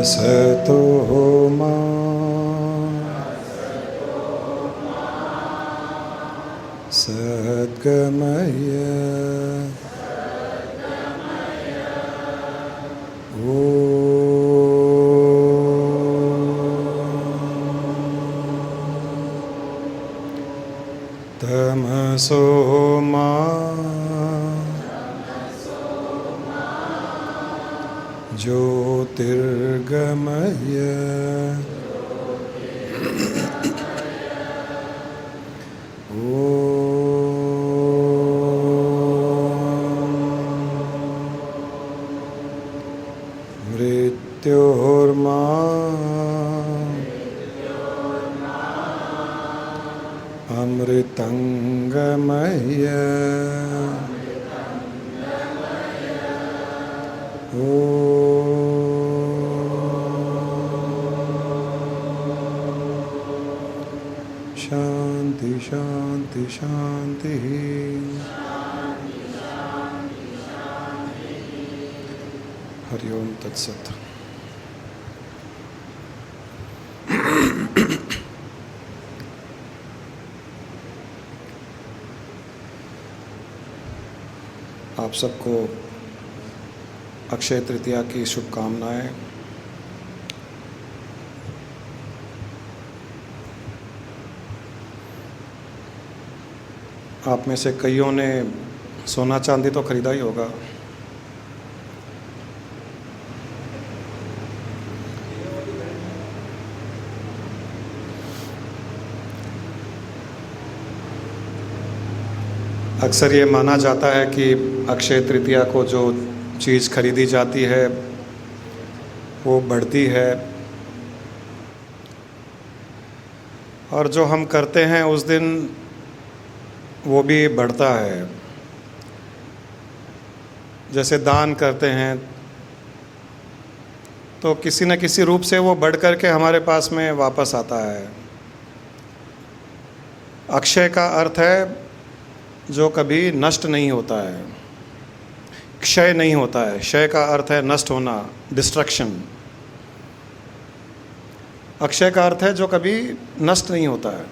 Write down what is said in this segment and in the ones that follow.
असतो मा सद्गमय तमसो मा ज्योतिर्गमय मृत्योर्मा अमृतंगमय शांति शांति शांति। हरि ओम तत्सत। आप सबको अक्षय तृतीया की शुभकामनाएं। आप में से कईयों ने सोना चांदी तो खरीदा ही होगा। अक्सर ये माना जाता है कि अक्षय तृतीया को जो चीज़ खरीदी जाती है वो बढ़ती है, और जो हम करते हैं उस दिन वो भी बढ़ता है। जैसे दान करते हैं तो किसी न किसी रूप से वो बढ़ कर के हमारे पास में वापस आता है। अक्षय का अर्थ है जो कभी नष्ट नहीं होता है, क्षय नहीं होता है। क्षय का अर्थ है नष्ट होना, डिस्ट्रक्शन। अक्षय का अर्थ है जो कभी नष्ट नहीं होता है।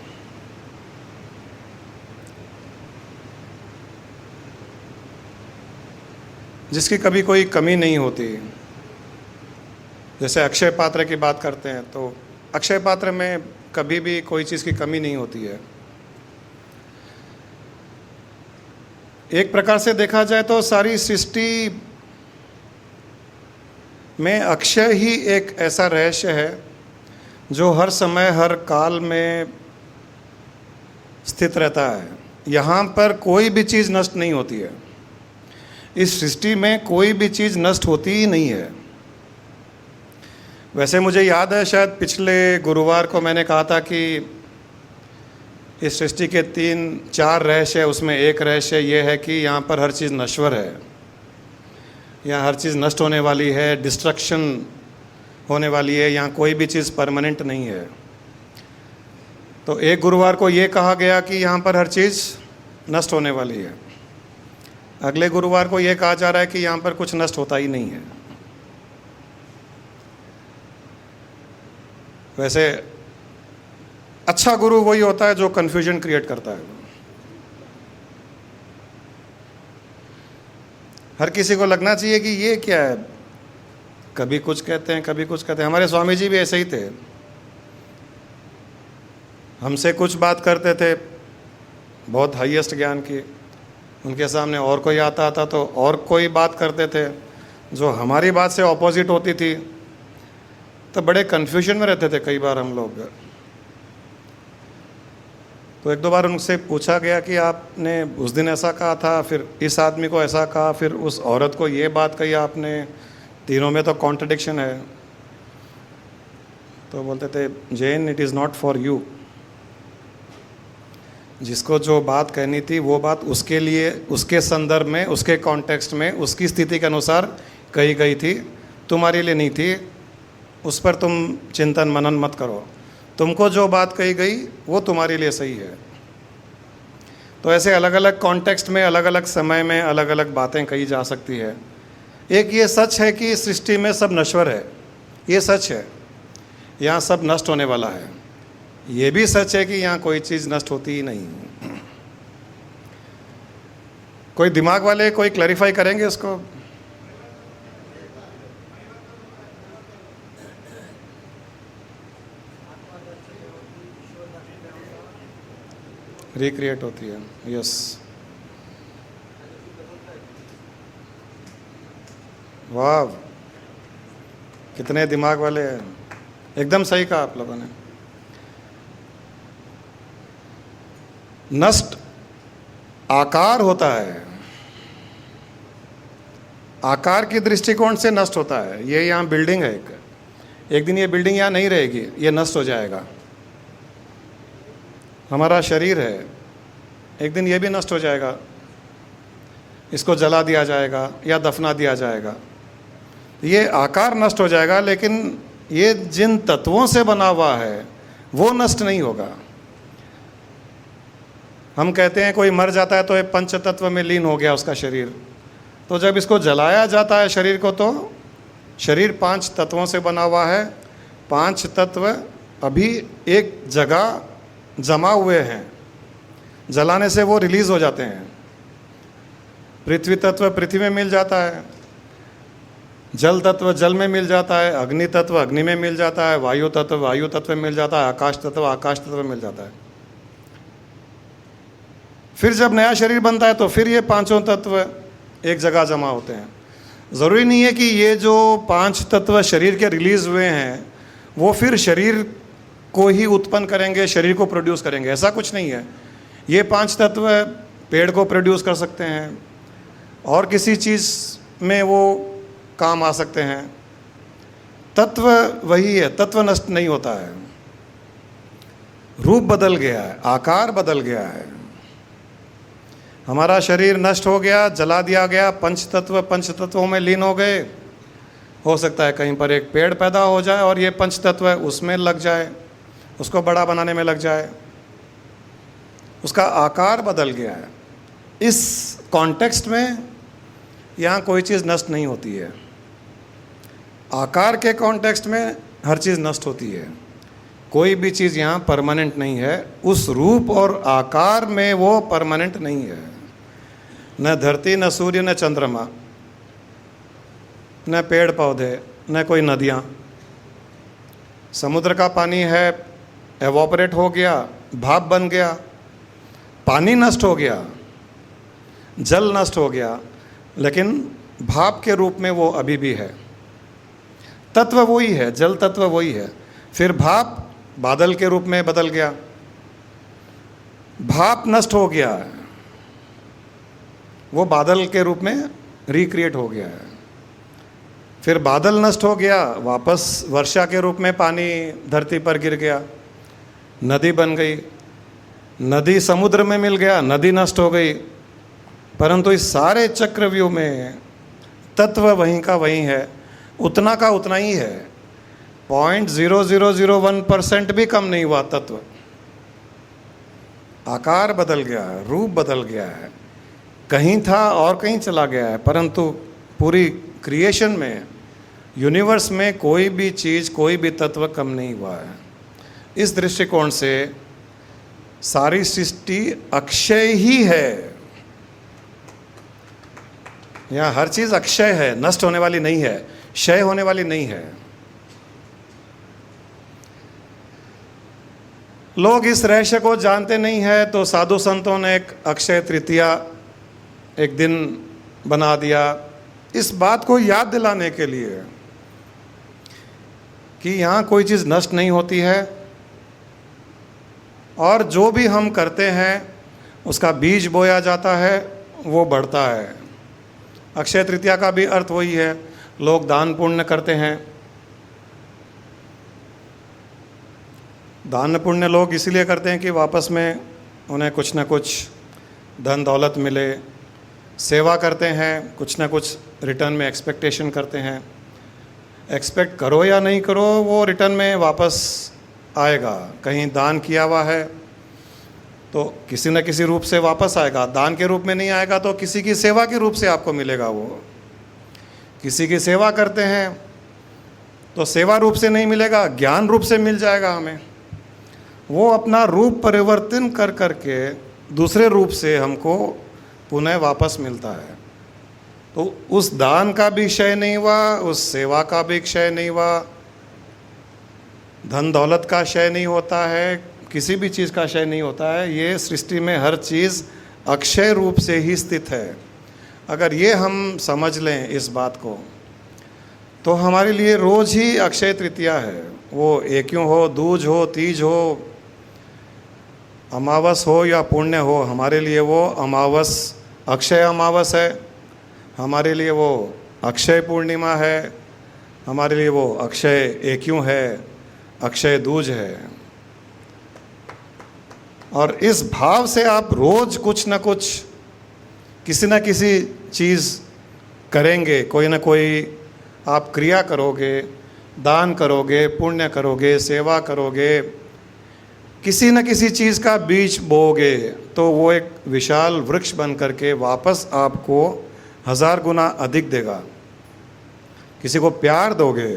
जिसकी कभी कोई कमी नहीं होती। जैसे अक्षय पात्र की बात करते हैं तो अक्षय पात्र में कभी भी कोई चीज़ की कमी नहीं होती है। एक प्रकार से देखा जाए तो सारी सृष्टि में अक्षय ही एक ऐसा रहस्य है जो हर समय हर काल में स्थित रहता है। यहाँ पर कोई भी चीज़ नष्ट नहीं होती है। इस सृष्टि में कोई भी चीज़ नष्ट होती ही नहीं है। वैसे मुझे याद है, शायद पिछले गुरुवार को मैंने कहा था कि इस सृष्टि के 3-4 रहस्य है, उसमें एक रहस्य ये है कि यहाँ पर हर चीज़ नश्वर है। यहाँ हर चीज़ नष्ट होने वाली है, डिस्ट्रक्शन होने वाली है। यहाँ कोई भी चीज़ परमानेंट नहीं है। तो एक गुरुवार को ये कहा गया कि यहाँ पर हर चीज़ नष्ट होने वाली है। अगले गुरुवार को ये कहा जा रहा है कि यहाँ पर कुछ नष्ट होता ही नहीं है। वैसे अच्छा गुरु वही होता है जो कन्फ्यूजन क्रिएट करता है। हर किसी को लगना चाहिए कि ये क्या है, कभी कुछ कहते हैं कभी कुछ कहते हैं। हमारे स्वामी जी भी ऐसे ही थे। हमसे कुछ बात करते थे बहुत हाईएस्ट ज्ञान की, उनके सामने और कोई आता तो और कोई बात करते थे जो हमारी बात से ऑपोजिट होती थी। तो बड़े कन्फ्यूजन में रहते थे कई बार हम लोग। तो एक दो बार उनसे पूछा गया कि आपने उस दिन ऐसा कहा था, फिर इस आदमी को ऐसा कहा, फिर उस औरत को ये बात कही आपने, तीनों में तो कॉन्ट्रडिक्शन है। तो बोलते थे, Jain it is not for you. जिसको जो बात कहनी थी वो बात उसके लिए, उसके संदर्भ में, उसके कॉन्टेक्स्ट में, उसकी स्थिति के अनुसार कही गई थी, तुम्हारे लिए नहीं थी। उस पर तुम चिंतन मनन मत करो। तुमको जो बात कही गई वो तुम्हारे लिए सही है। तो ऐसे अलग अलग कॉन्टेक्स्ट में, अलग अलग समय में अलग अलग बातें कही जा सकती है। एक ये सच है कि सृष्टि में सब नश्वर है, ये सच है, यहाँ सब नष्ट होने वाला है। ये भी सच है कि यहाँ कोई चीज़ नष्ट होती ही नहीं। कोई दिमाग वाले कोई क्लैरिफाई करेंगे इसको? रिक्रिएट होती है, यस। वाह, कितने दिमाग वाले हैं, एकदम सही कहा आप लोगों ने। नष्ट आकार होता है, आकार की दृष्टिकोण से नष्ट होता है। ये यहाँ बिल्डिंग है, एक दिन ये बिल्डिंग यहाँ नहीं रहेगी, ये नष्ट हो जाएगा। हमारा शरीर है, एक दिन ये भी नष्ट हो जाएगा, इसको जला दिया जाएगा या दफना दिया जाएगा। ये आकार नष्ट हो जाएगा, लेकिन ये जिन तत्वों से बना हुआ है वो नष्ट नहीं होगा। हम कहते हैं कोई मर जाता है तो ये पंच तत्व में लीन हो गया उसका शरीर। तो जब इसको जलाया जाता है शरीर को, तो शरीर 5 तत्वों से बना हुआ है। 5 तत्व अभी एक जगह जमा हुए हैं, जलाने से वो रिलीज हो जाते हैं। पृथ्वी तत्व पृथ्वी में मिल जाता है, जल तत्व जल में मिल जाता है, अग्नि तत्व अग्नि में मिल जाता है, वायु तत्व वायु तत्व में मिल जाता है, आकाश तत्व आकाश तत्व में मिल जाता है। फिर जब नया शरीर बनता है तो फिर ये 5 तत्व एक जगह जमा होते हैं। ज़रूरी नहीं है कि ये जो 5 तत्व शरीर के रिलीज़ हुए हैं वो फिर शरीर को ही उत्पन्न करेंगे, शरीर को प्रोड्यूस करेंगे, ऐसा कुछ नहीं है। ये 5 तत्व पेड़ को प्रोड्यूस कर सकते हैं और किसी चीज़ में वो काम आ सकते हैं। तत्व वही है, तत्व नष्ट नहीं होता है। रूप बदल गया है, आकार बदल गया है। हमारा शरीर नष्ट हो गया, जला दिया गया, पंच तत्वों में लीन हो गए। हो सकता है कहीं पर एक पेड़ पैदा हो जाए और ये पंच तत्व उसमें लग जाए, उसको बड़ा बनाने में लग जाए, उसका आकार बदल गया है। इस कॉन्टेक्स्ट में यहाँ कोई चीज़ नष्ट नहीं होती है। आकार के कॉन्टेक्स्ट में हर चीज़ नष्ट होती है। कोई भी चीज़ यहाँ परमानेंट नहीं है। उस रूप और आकार में वो परमानेंट नहीं है। न धरती, न सूर्य, न चंद्रमा, न पेड़ पौधे, न कोई नदियाँ। समुद्र का पानी है, एवोपरेट हो गया, भाप बन गया, पानी नष्ट हो गया, जल नष्ट हो गया, लेकिन भाप के रूप में वो अभी भी है। तत्व वही है, जल तत्व वही है। फिर भाप बादल के रूप में बदल गया, भाप नष्ट हो गया, वो बादल के रूप में रिक्रिएट हो गया है। फिर बादल नष्ट हो गया, वापस वर्षा के रूप में पानी धरती पर गिर गया, नदी बन गई, नदी समुद्र में मिल गया, नदी नष्ट हो गई। परंतु इस सारे चक्रव्यूह में तत्व वहीं का वहीं है, उतना का उतना ही है। 0.0001% भी कम नहीं हुआ तत्व। आकार बदल गया है, रूप बदल गया है, कहीं था और कहीं चला गया है, परंतु पूरी क्रिएशन में, यूनिवर्स में कोई भी चीज़, कोई भी तत्व कम नहीं हुआ है। इस दृष्टिकोण से सारी सृष्टि अक्षय ही है। यहाँ हर चीज़ अक्षय है, नष्ट होने वाली नहीं है, क्षय होने वाली नहीं है। लोग इस रहस्य को जानते नहीं है, तो साधु संतों ने एक अक्षय तृतीया एक दिन बना दिया, इस बात को याद दिलाने के लिए कि यहाँ कोई चीज़ नष्ट नहीं होती है और जो भी हम करते हैं उसका बीज बोया जाता है, वो बढ़ता है। अक्षय तृतीया का भी अर्थ वही है। लोग दान पुण्य करते हैं। दान पुण्य लोग इसीलिए करते हैं कि वापस में उन्हें कुछ न कुछ धन दौलत मिले। सेवा करते हैं, कुछ न कुछ रिटर्न में एक्सपेक्टेशन करते हैं। एक्सपेक्ट करो या नहीं करो, वो रिटर्न में वापस आएगा। कहीं दान किया हुआ है तो किसी न किसी रूप से वापस आएगा। दान के रूप में नहीं आएगा तो किसी की सेवा के रूप से आपको मिलेगा। वो किसी की सेवा करते हैं तो सेवा रूप से नहीं मिलेगा, ज्ञान रूप से मिल जाएगा हमें। वो अपना रूप परिवर्तन कर करके दूसरे रूप से हमको पुनः वापस मिलता है। तो उस दान का भी क्षय नहीं हुआ, उस सेवा का भी क्षय नहीं हुआ, धन दौलत का क्षय नहीं होता है, किसी भी चीज़ का क्षय नहीं होता है। ये सृष्टि में हर चीज़ अक्षय रूप से ही स्थित है। अगर ये हम समझ लें इस बात को, तो हमारे लिए रोज़ ही अक्षय तृतीया है। वो एक्यों हो, दूज हो, तीज हो, अमावस हो या पुण्य हो, हमारे लिए वो अमावस अक्षय अमावस है, हमारे लिए वो अक्षय पूर्णिमा है, हमारे लिए वो अक्षय एक्यों है, अक्षय दूज है। और इस भाव से आप रोज़ कुछ न कुछ, किसी न किसी चीज़ करेंगे, कोई ना कोई आप क्रिया करोगे, दान करोगे, पुण्य करोगे, सेवा करोगे, किसी न किसी चीज़ का बीज बोओगे, तो वो एक विशाल वृक्ष बन करके वापस आपको 1000 गुना अधिक देगा। किसी को प्यार दोगे,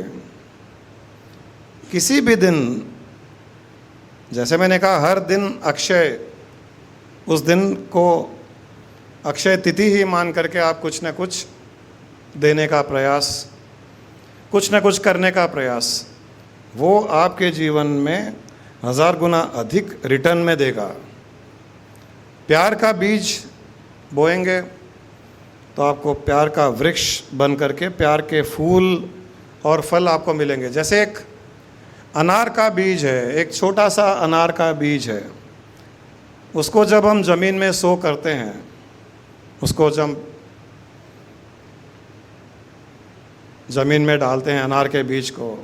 किसी भी दिन, जैसे मैंने कहा हर दिन अक्षय, उस दिन को अक्षय तिथि ही मान करके आप कुछ न कुछ देने का प्रयास, कुछ न कुछ करने का प्रयास, वो आपके जीवन में 1000 गुना अधिक रिटर्न में देगा। प्यार का बीज बोएंगे तो आपको प्यार का वृक्ष बन करके प्यार के फूल और फल आपको मिलेंगे। जैसे एक अनार का बीज है, एक छोटा सा अनार का बीज है, उसको जब हम ज़मीन में सो करते हैं, उसको जब ज़मीन में डालते हैं अनार के बीज को,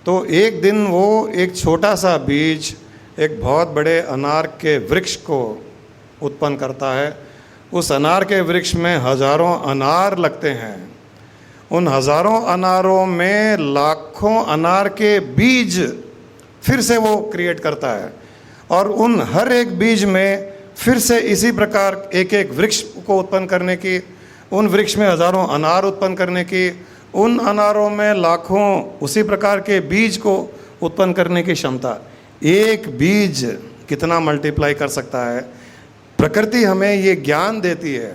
तो एक दिन वो एक छोटा सा बीज एक बहुत बड़े अनार के वृक्ष को उत्पन्न करता है। उस अनार के वृक्ष में हजारों अनार लगते हैं। उन हजारों अनारों में लाखों अनार के बीज फिर से वो क्रिएट करता है, और उन हर एक बीज में फिर से इसी प्रकार एक एक वृक्ष को उत्पन्न करने की, उन वृक्ष में हजारों अनार उत्पन्न करने की, उन अनारों में लाखों उसी प्रकार के बीज को उत्पन्न करने की क्षमता। एक बीज कितना मल्टीप्लाई कर सकता है। प्रकृति हमें ये ज्ञान देती है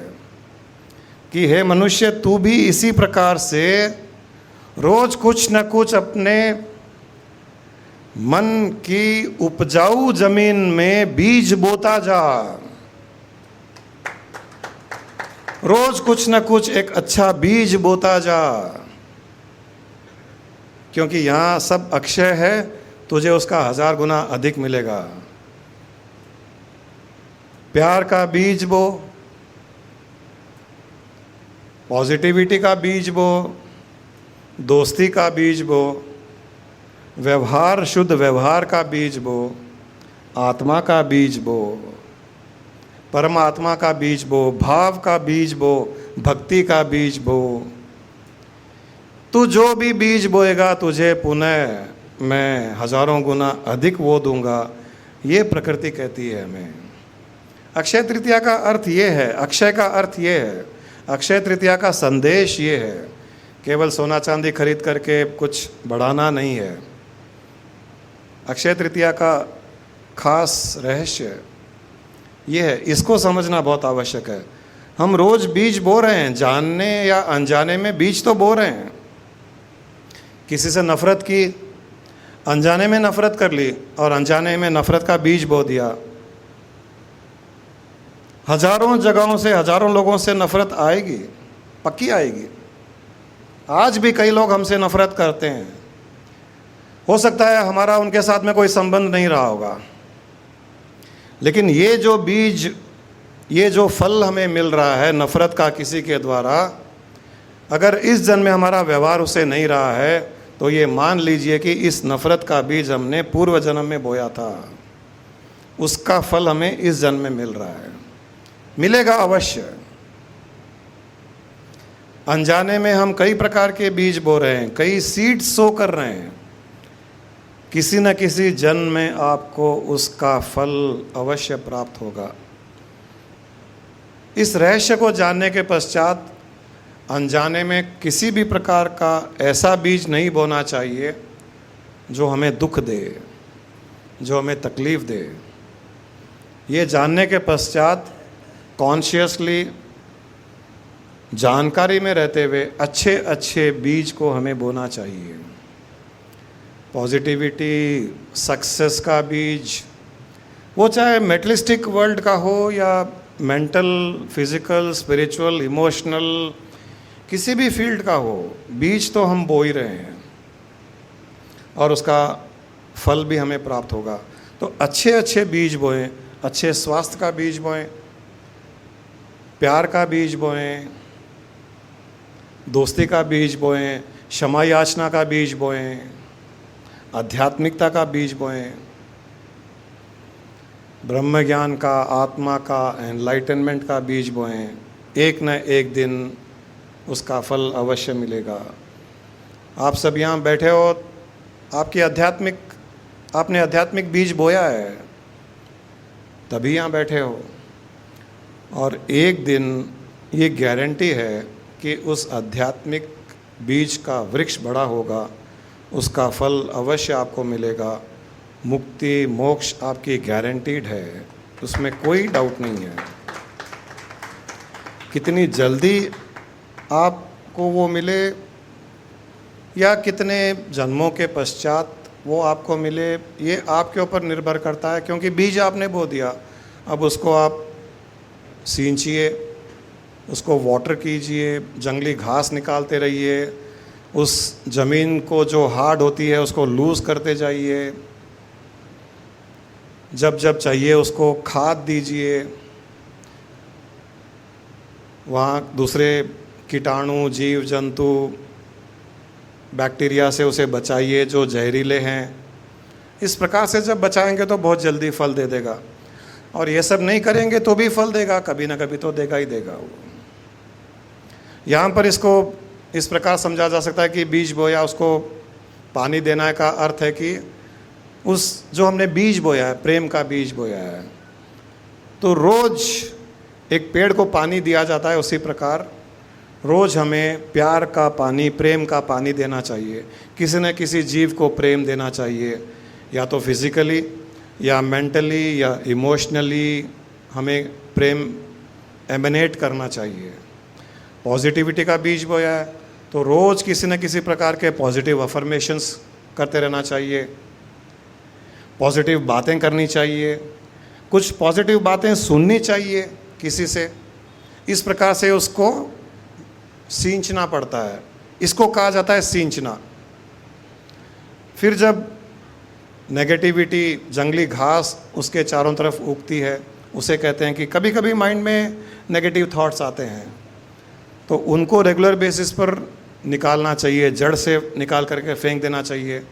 कि हे मनुष्य, तू भी इसी प्रकार से रोज कुछ न कुछ अपने मन की उपजाऊ जमीन में बीज बोता जा। रोज कुछ न कुछ एक अच्छा बीज बोता जा, क्योंकि यहाँ सब अक्षय है, तुझे उसका 1000 गुना अधिक मिलेगा। प्यार का बीज बो, पॉजिटिविटी का बीज बो, दोस्ती का बीज बो, व्यवहार, शुद्ध व्यवहार का बीज बो, आत्मा का बीज बो, परमात्मा का बीज बो, भाव का बीज बो, भक्ति का बीज बो। तू जो भी बीज बोएगा तुझे पुनः मैं 1000 गुना अधिक वो दूंगा। ये प्रकृति कहती है हमें। अक्षय तृतीया का अर्थ ये है, अक्षय का अर्थ ये है, अक्षय तृतीया का संदेश ये है, केवल सोना चांदी खरीद करके कुछ बढ़ाना नहीं है। अक्षय तृतीया का खास रहस्य ये है, इसको समझना बहुत आवश्यक है। हम रोज बीज बो रहे हैं, जानने या अनजाने में बीज तो बो रहे हैं। किसी से नफरत की, अनजाने में नफरत कर ली और अनजाने में नफरत का बीज बो दिया। हजारों जगहों से, हजारों लोगों से नफरत आएगी, पक्की आएगी। आज भी कई लोग हमसे नफरत करते हैं। हो सकता है हमारा उनके साथ में कोई संबंध नहीं रहा होगा, लेकिन ये जो बीज, ये जो फल हमें मिल रहा है नफरत का किसी के द्वारा, अगर इस जन्म में हमारा व्यवहार उससे नहीं रहा है, तो ये मान लीजिए कि इस नफरत का बीज हमने पूर्व जन्म में बोया था, उसका फल हमें इस जन्म में मिल रहा है, मिलेगा अवश्य। अनजाने में हम कई प्रकार के बीज बो रहे हैं, कई सीड सो कर रहे हैं। किसी न किसी जन्म में आपको उसका फल अवश्य प्राप्त होगा। इस रहस्य को जानने के पश्चात अनजाने में किसी भी प्रकार का ऐसा बीज नहीं बोना चाहिए जो हमें दुख दे, जो हमें तकलीफ़ दे। ये जानने के पश्चात कॉन्शियसली जानकारी में रहते हुए अच्छे अच्छे बीज को हमें बोना चाहिए। पॉजिटिविटी, सक्सेस का बीज, वो चाहे मेटलिस्टिक वर्ल्ड का हो या मेंटल, फिजिकल, स्पिरिचुअल, इमोशनल, किसी भी फील्ड का हो, बीज तो हम बो ही रहे हैं और उसका फल भी हमें प्राप्त होगा। तो अच्छे अच्छे बीज बोएं, अच्छे स्वास्थ्य का बीज बोएं, प्यार का बीज बोएं, दोस्ती का बीज बोएं, क्षमा याचना का बीज बोएं, आध्यात्मिकता का बीज बोएं, ब्रह्म ज्ञान का, आत्मा का, एनलाइटनमेंट का बीज बोएं। एक न एक दिन उसका फल अवश्य मिलेगा। आप सब यहाँ बैठे हो, आपने आध्यात्मिक बीज बोया है, तभी यहाँ बैठे हो। और एक दिन ये गारंटी है कि उस आध्यात्मिक बीज का वृक्ष बड़ा होगा, उसका फल अवश्य आपको मिलेगा। मुक्ति, मोक्ष आपकी गारंटीड है, उसमें कोई डाउट नहीं है। कितनी जल्दी आपको वो मिले या कितने जन्मों के पश्चात वो आपको मिले, ये आपके ऊपर निर्भर करता है, क्योंकि बीज आपने बो दिया। अब उसको आप सींचिए, उसको वाटर कीजिए, जंगली घास निकालते रहिए, उस ज़मीन को जो हार्ड होती है उसको लूज़ करते जाइए, जब जब चाहिए उसको खाद दीजिए, वहाँ दूसरे कीटाणु, जीव जंतु, बैक्टीरिया से उसे बचाइए जो जहरीले हैं। इस प्रकार से जब बचाएंगे तो बहुत जल्दी फल दे देगा, और ये सब नहीं करेंगे तो भी फल देगा, कभी ना कभी तो देगा ही देगा वो। यहाँ पर इसको इस प्रकार समझा जा सकता है कि बीज बोया, उसको पानी देना का अर्थ है कि उस जो हमने बीज बोया है, प्रेम का बीज बोया है, तो रोज़ एक पेड़ को पानी दिया जाता है, उसी प्रकार रोज़ हमें प्यार का पानी, प्रेम का पानी देना चाहिए। किसी न किसी जीव को प्रेम देना चाहिए, या तो फिज़िकली या मेंटली या इमोशनली हमें प्रेम एमिनेट करना चाहिए। पॉजिटिविटी का बीज बोया है तो रोज़ किसी न किसी प्रकार के पॉजिटिव अफर्मेशंस करते रहना चाहिए, पॉजिटिव बातें करनी चाहिए, कुछ पॉजिटिव बातें सुननी चाहिए किसी से। इस प्रकार से उसको सींचना पड़ता है, इसको कहा जाता है सींचना। फिर जब नेगेटिविटी, जंगली घास उसके चारों तरफ उगती है, उसे कहते हैं कि कभी कभी माइंड में नेगेटिव थॉट्स आते हैं, तो उनको रेगुलर बेसिस पर निकालना चाहिए, जड़ से निकाल करके फेंक देना चाहिए।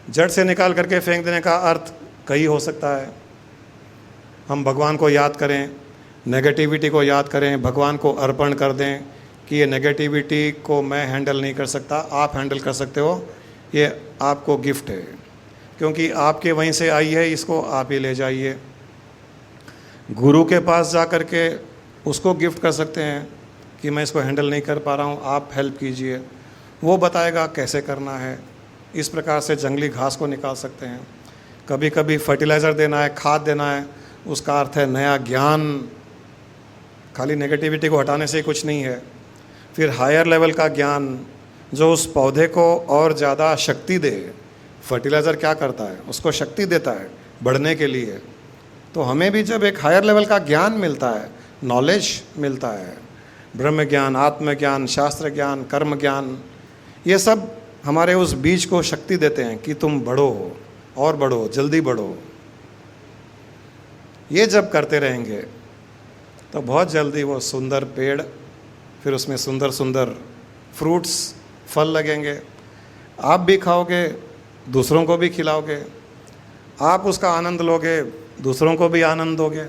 जड़ से निकाल करके फेंक देने का अर्थ कई हो सकता है। हम भगवान को याद करें, नेगेटिविटी को याद करें, भगवान को अर्पण कर दें कि ये नेगेटिविटी को मैं हैंडल नहीं कर सकता, आप हैंडल कर सकते हो, ये आपको गिफ्ट है, क्योंकि आपके वहीं से आई है, इसको आप ही ले जाइए। गुरु के पास जा कर के उसको गिफ्ट कर सकते हैं कि मैं इसको हैंडल नहीं कर पा रहा हूँ, आप हेल्प कीजिए, वो बताएगा कैसे करना है। इस प्रकार से जंगली घास को निकाल सकते हैं। कभी कभी फर्टिलाइज़र देना है, खाद देना है, उसका अर्थ है नया ज्ञान। खाली नेगेटिविटी को हटाने से ही कुछ नहीं है। फिर हायर लेवल का ज्ञान जो उस पौधे को और ज़्यादा शक्ति दे। फर्टिलाइज़र क्या करता है, उसको शक्ति देता है बढ़ने के लिए। तो हमें भी जब एक हायर लेवल का ज्ञान मिलता है, नॉलेज मिलता है, ब्रह्म ज्ञान, आत्मज्ञान, शास्त्र ज्ञान, कर्म ज्ञान, ये सब हमारे उस बीज को शक्ति देते हैं कि तुम बढ़ो और बढ़ो, जल्दी बढ़ो। ये जब करते रहेंगे तो बहुत जल्दी वो सुंदर पेड़, फिर उसमें सुंदर सुंदर फ्रूट्स, फल लगेंगे। आप भी खाओगे, दूसरों को भी खिलाओगे, आप उसका आनंद लोगे, दूसरों को भी आनंद दोगे।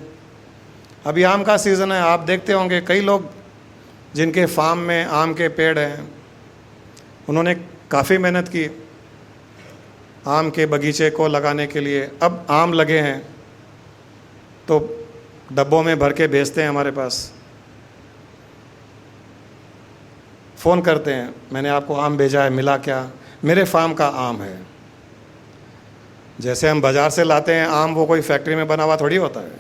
अभी आम का सीज़न है, आप देखते होंगे कई लोग जिनके फार्म में आम के पेड़ हैं, उन्होंने काफ़ी मेहनत की आम के बगीचे को लगाने के लिए। अब आम लगे हैं तो डब्बों में भर के भेजते हैं हमारे पास। फ़ोन करते हैं, मैंने आपको आम भेजा है, मिला क्या? मेरे फार्म का आम है। जैसे हम बाज़ार से लाते हैं आम, वो कोई फैक्ट्री में बना हुआ थोड़ी होता है,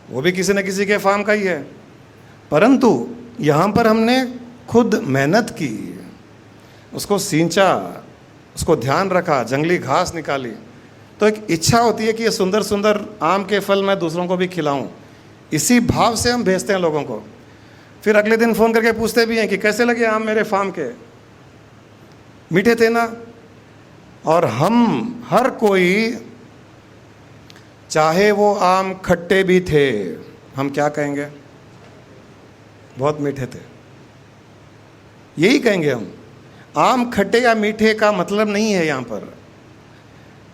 वो भी किसी न किसी के फार्म का ही है। परंतु यहाँ पर हमने खुद मेहनत की, उसको सींचा, उसको ध्यान रखा, जंगली घास निकाली, तो एक इच्छा होती है कि ये सुंदर सुंदर आम के फल मैं दूसरों को भी खिलाऊं। इसी भाव से हम भेजते हैं लोगों को। फिर अगले दिन फ़ोन करके पूछते भी हैं कि कैसे लगे आम मेरे फार्म के, मीठे थे ना? और हम हर कोई, चाहे वो आम खट्टे भी थे, हम क्या कहेंगे? बहुत मीठे थे, यही कहेंगे हम। आम खट्टे या मीठे का मतलब नहीं है यहाँ पर।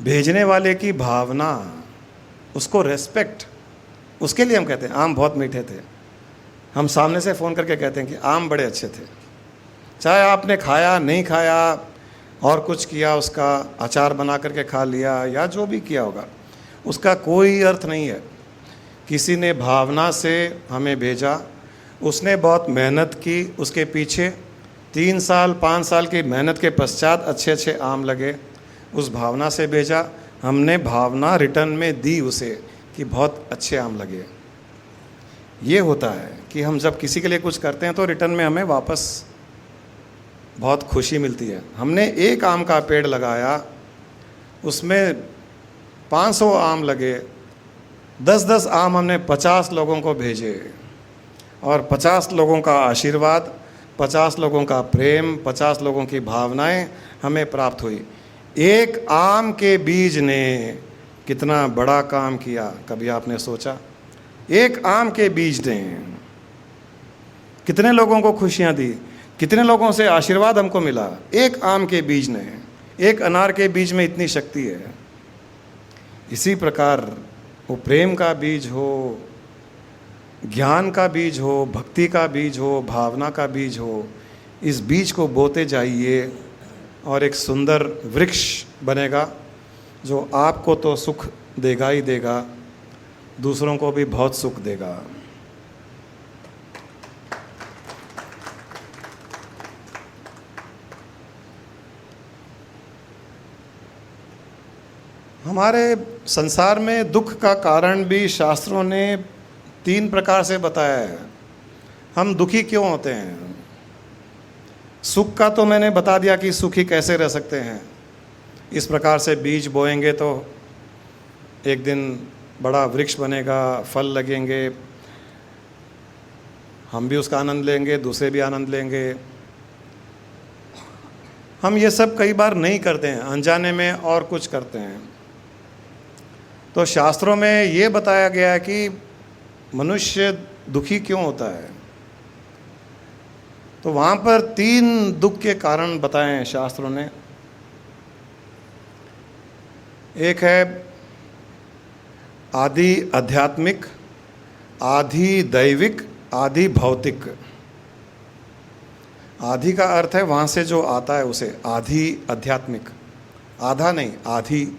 भेजने वाले की भावना, उसको रेस्पेक्ट, उसके लिए हम कहते हैं आम बहुत मीठे थे। हम सामने से फ़ोन करके कहते हैं कि आम बड़े अच्छे थे, चाहे आपने खाया नहीं खाया और कुछ किया, उसका अचार बना करके खा लिया या जो भी किया होगा, उसका कोई अर्थ नहीं है। किसी ने भावना से हमें भेजा, उसने बहुत मेहनत की, उसके पीछे 3 साल 5 साल की मेहनत के पश्चात अच्छे अच्छे आम लगे, उस भावना से भेजा, हमने भावना रिटर्न में दी उसे कि बहुत अच्छे आम लगे। ये होता है कि हम जब किसी के लिए कुछ करते हैं तो रिटर्न में हमें वापस बहुत खुशी मिलती है। हमने एक आम का पेड़ लगाया, उसमें 500 आम लगे, 10-10 आम हमने 50 लोगों को भेजे, और 50 लोगों का आशीर्वाद, 50 लोगों का प्रेम, 50 लोगों की भावनाएं हमें प्राप्त हुई। एक आम के बीज ने कितना बड़ा काम किया, कभी आपने सोचा? एक आम के बीज ने कितने लोगों को खुशियां दी, कितने लोगों से आशीर्वाद हमको मिला। एक आम के बीज ने, एक अनार के बीज में इतनी शक्ति है। इसी प्रकार वो प्रेम का बीज हो, ज्ञान का बीज हो, भक्ति का बीज हो, भावना का बीज हो, इस बीज को बोते जाइए और एक सुंदर वृक्ष बनेगा जो आपको तो सुख देगा ही देगा, दूसरों को भी बहुत सुख देगा। हमारे संसार में दुख का कारण भी शास्त्रों ने 3 प्रकार से बताया है। हम दुखी क्यों होते हैं? सुख का तो मैंने बता दिया कि सुखी कैसे रह सकते हैं। इस प्रकार से बीज बोएंगे तो एक दिन बड़ा वृक्ष बनेगा, फल लगेंगे, हम भी उसका आनंद लेंगे, दूसरे भी आनंद लेंगे। हम ये सब कई बार नहीं करते हैं, अनजाने में और कुछ करते हैं। तो शास्त्रों में ये बताया गया है कि मनुष्य दुखी क्यों होता है। तो वहाँ पर 3 दुख के कारण बताए हैं शास्त्रों ने। एक है आदि आध्यात्मिक, आधि दैविक, आधि भौतिक। आधि का अर्थ है वहाँ से जो आता है उसे, आधि आध्यात्मिक, आधा नहीं, आधि,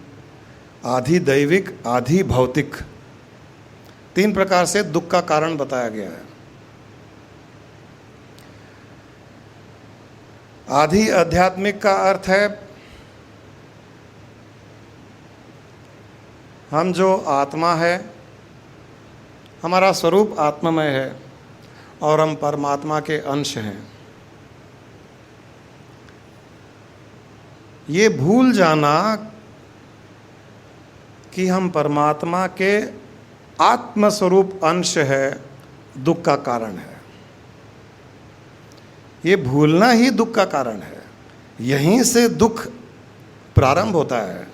आधि दैविक, आधि भौतिक। 3 प्रकार से दुख का कारण बताया गया है। आधि आध्यात्मिक का अर्थ है हम जो आत्मा है, हमारा स्वरूप आत्मामय है और हम परमात्मा के अंश हैं। ये भूल जाना कि हम परमात्मा के आत्मस्वरूप अंश है, दुख का कारण है। ये भूलना ही दुख का कारण है। यहीं से दुख प्रारंभ होता है।